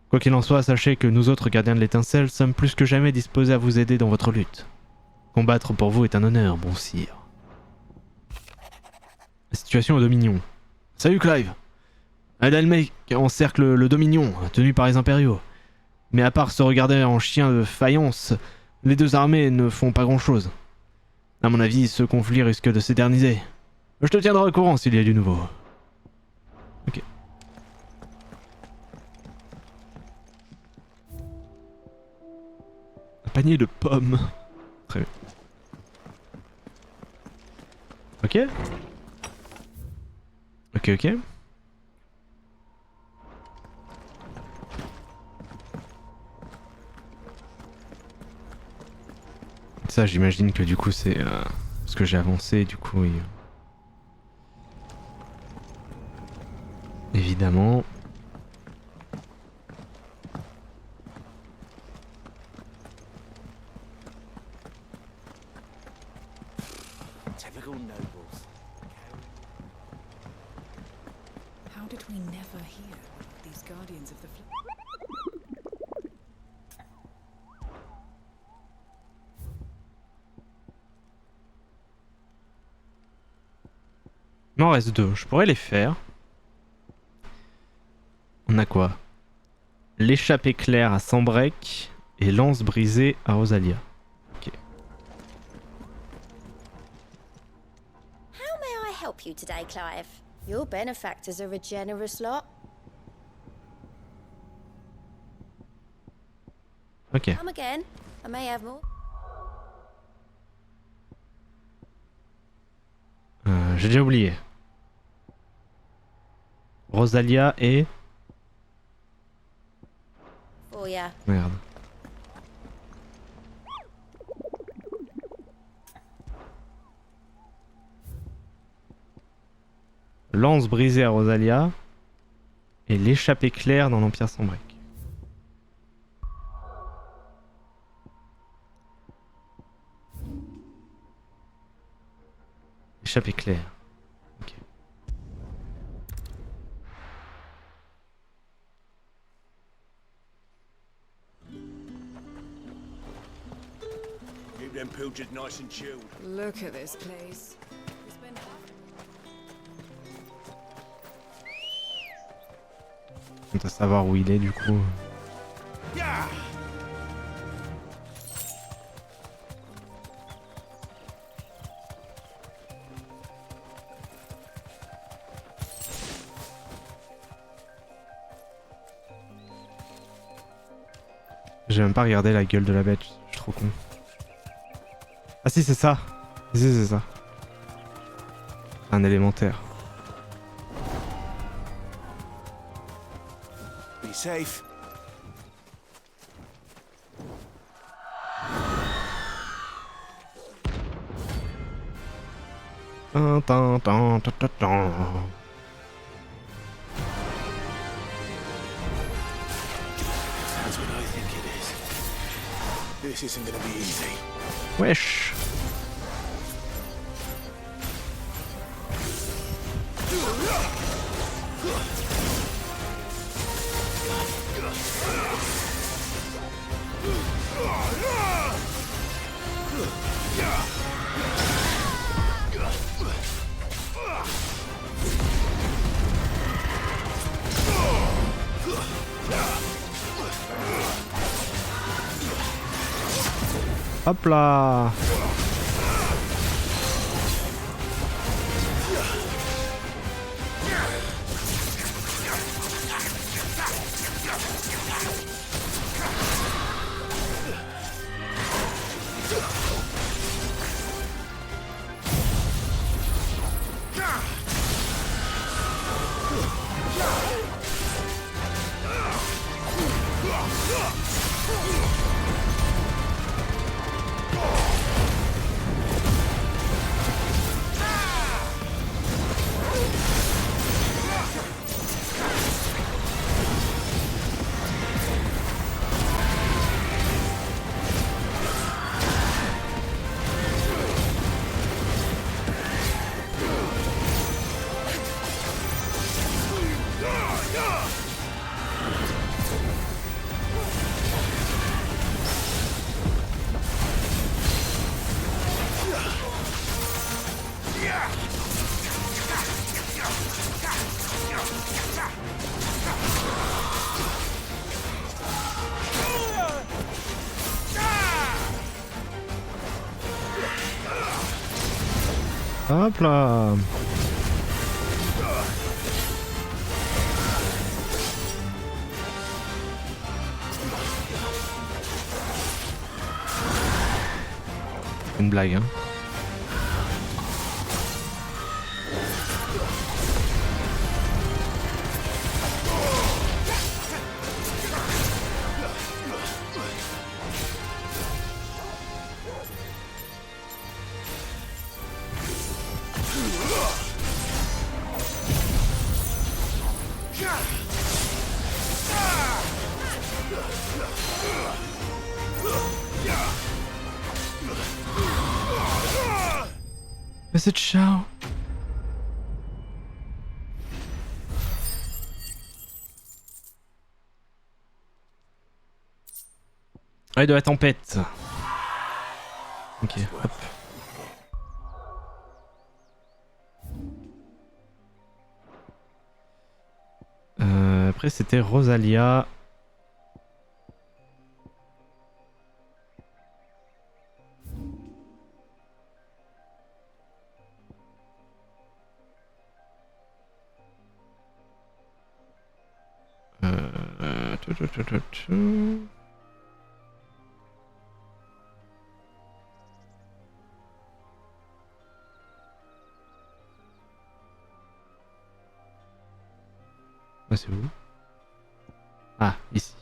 Quoi qu'il en soit, sachez que nous autres gardiens de l'étincelle sommes plus que jamais disposés à vous aider dans votre lutte. Combattre pour vous est un honneur, bon sire. La situation au Dominion. Salut Clive. Adalmec encercle le Dominion, tenu par les impériaux. Mais à part se regarder en chien de faïence, les deux armées ne font pas grand-chose. À mon avis, ce conflit risque de s'éterniser. Je te tiendrai au courant s'il y a du nouveau. Ok. Un panier de pommes. Très bien. Ok. Ok, ok. Ça, j'imagine que du coup c'est parce que j'ai avancé, du coup, oui. Évidemment.
Typical nobles.
How did we never hear of these guardians of the
Il m'en reste deux, je pourrais les faire. On a quoi? L'échappée claire à Sambrec et lance brisée à Rosalia. Ok.
How may I help you today, Clive? Your benefactors are a generous lot.
Ok.
Come again. I may have more.
J'ai déjà oublié. Rosalia et...
For ya.
Merde. Lance brisée à Rosalia et l'échappée claire dans l'Empire Sambrec. Échappée claire. Ok.
Keep them pilchards nice and chilled.
Look at this place. We spent
On doit savoir où il est du coup.
Yeah!
J'ai même pas regardé la gueule de la bête, je suis trop con. Ah si c'est ça. Si c'est ça. Un élémentaire.
Be safe.
Tan, tan, tan, tan, tan, tan.
That's what I think it is. This isn't gonna be easy.
Wesh. Hop là. Hop là. Une blague, hein. Mais c'est ciao. Ah, de la tempête. Ok, hop. Après c'était Rosalia. Ah, c'est où? Ah, ici.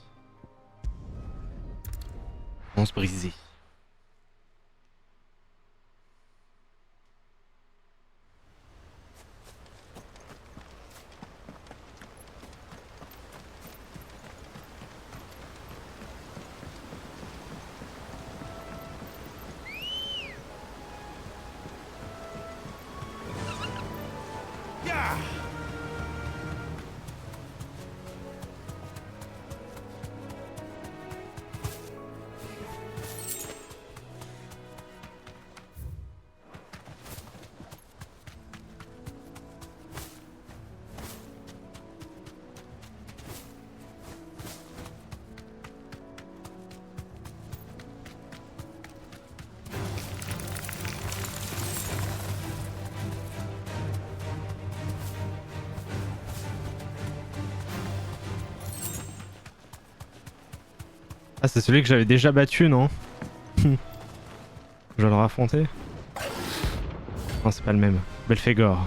On se brisait. Ah, c'est celui que j'avais déjà battu, non? Je vais le raffronter. Non, c'est pas le même. Belphégor.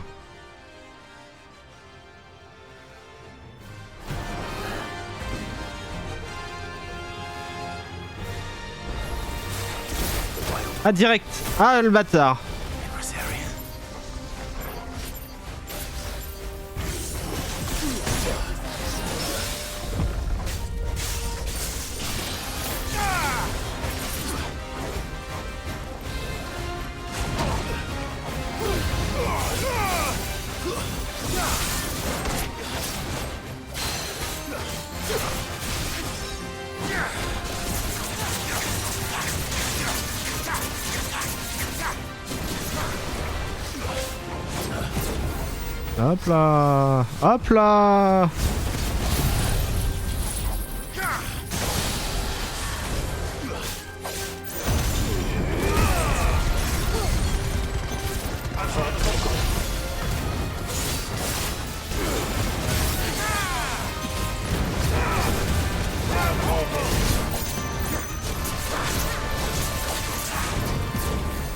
Ah, direct. Ah, le bâtard. Hop là. Hop là.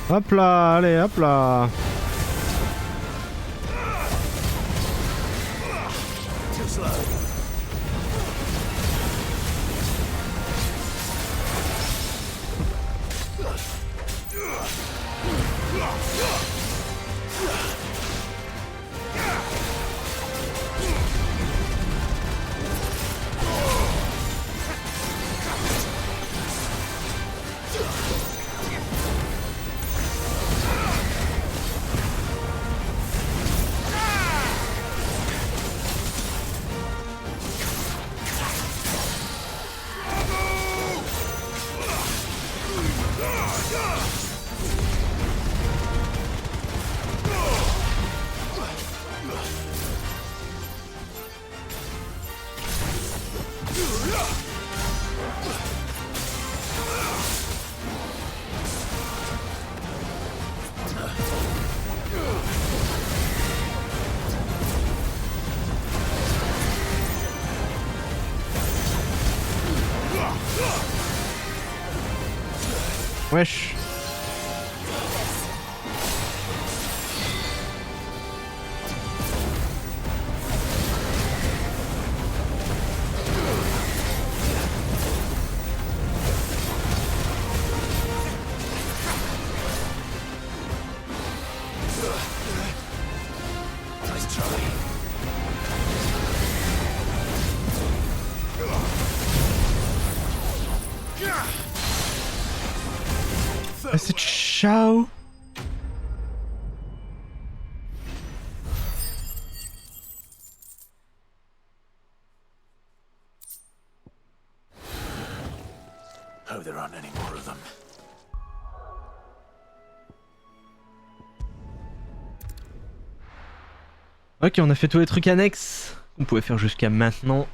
Hop là, allez, hop là. Wesh. C'est ciao.
Hope there aren't any more of them.
Ok, on a fait tous les trucs annexes qu'on pouvait faire jusqu'à maintenant.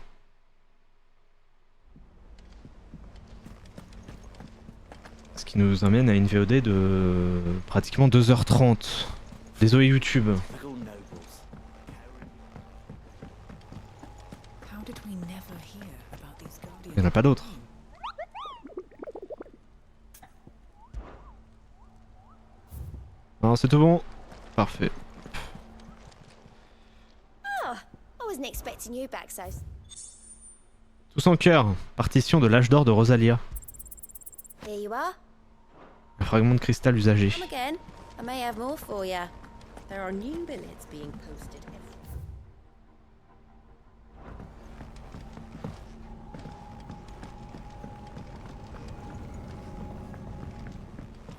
Ce qui nous amène à une VOD de pratiquement 2h30. Désolé YouTube. Il n'y en a pas d'autres. Non, c'est tout bon. Parfait.
Oh, I wasn't expecting you back so.
Tous en cœur. Partition de l'âge d'or de Rosalia.
Here you are.
Un fragment de cristal usagé.
Come again. I may have more for you. There are new billets being posted.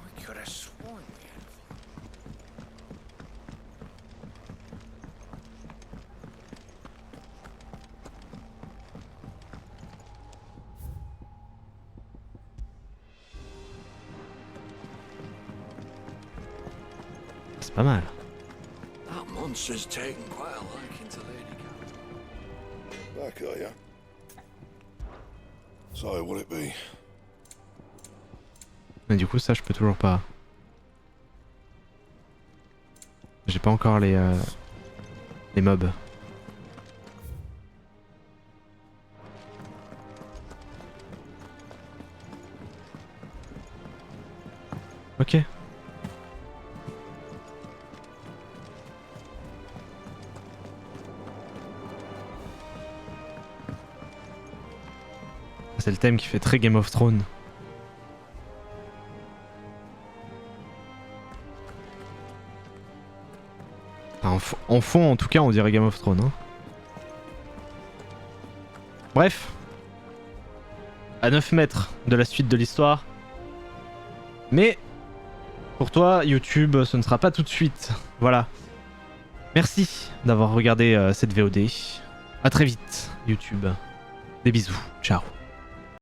I could have sworn we had
C'est pas mal.
That monster's taken quite a liking to Lady Cat. Back, are ya? Sorry, will it be?
Mais du coup ça je peux toujours pas. J'ai pas encore les mobs. Ok. C'est le thème qui fait très Game of Thrones. Enfin, en fond, en tout cas, on dirait Game of Thrones. Hein. Bref. À 9 mètres de la suite de l'histoire. Mais, pour toi, YouTube, ce ne sera pas tout de suite. Voilà. Merci d'avoir regardé cette VOD. À très vite, YouTube. Des bisous. Ciao.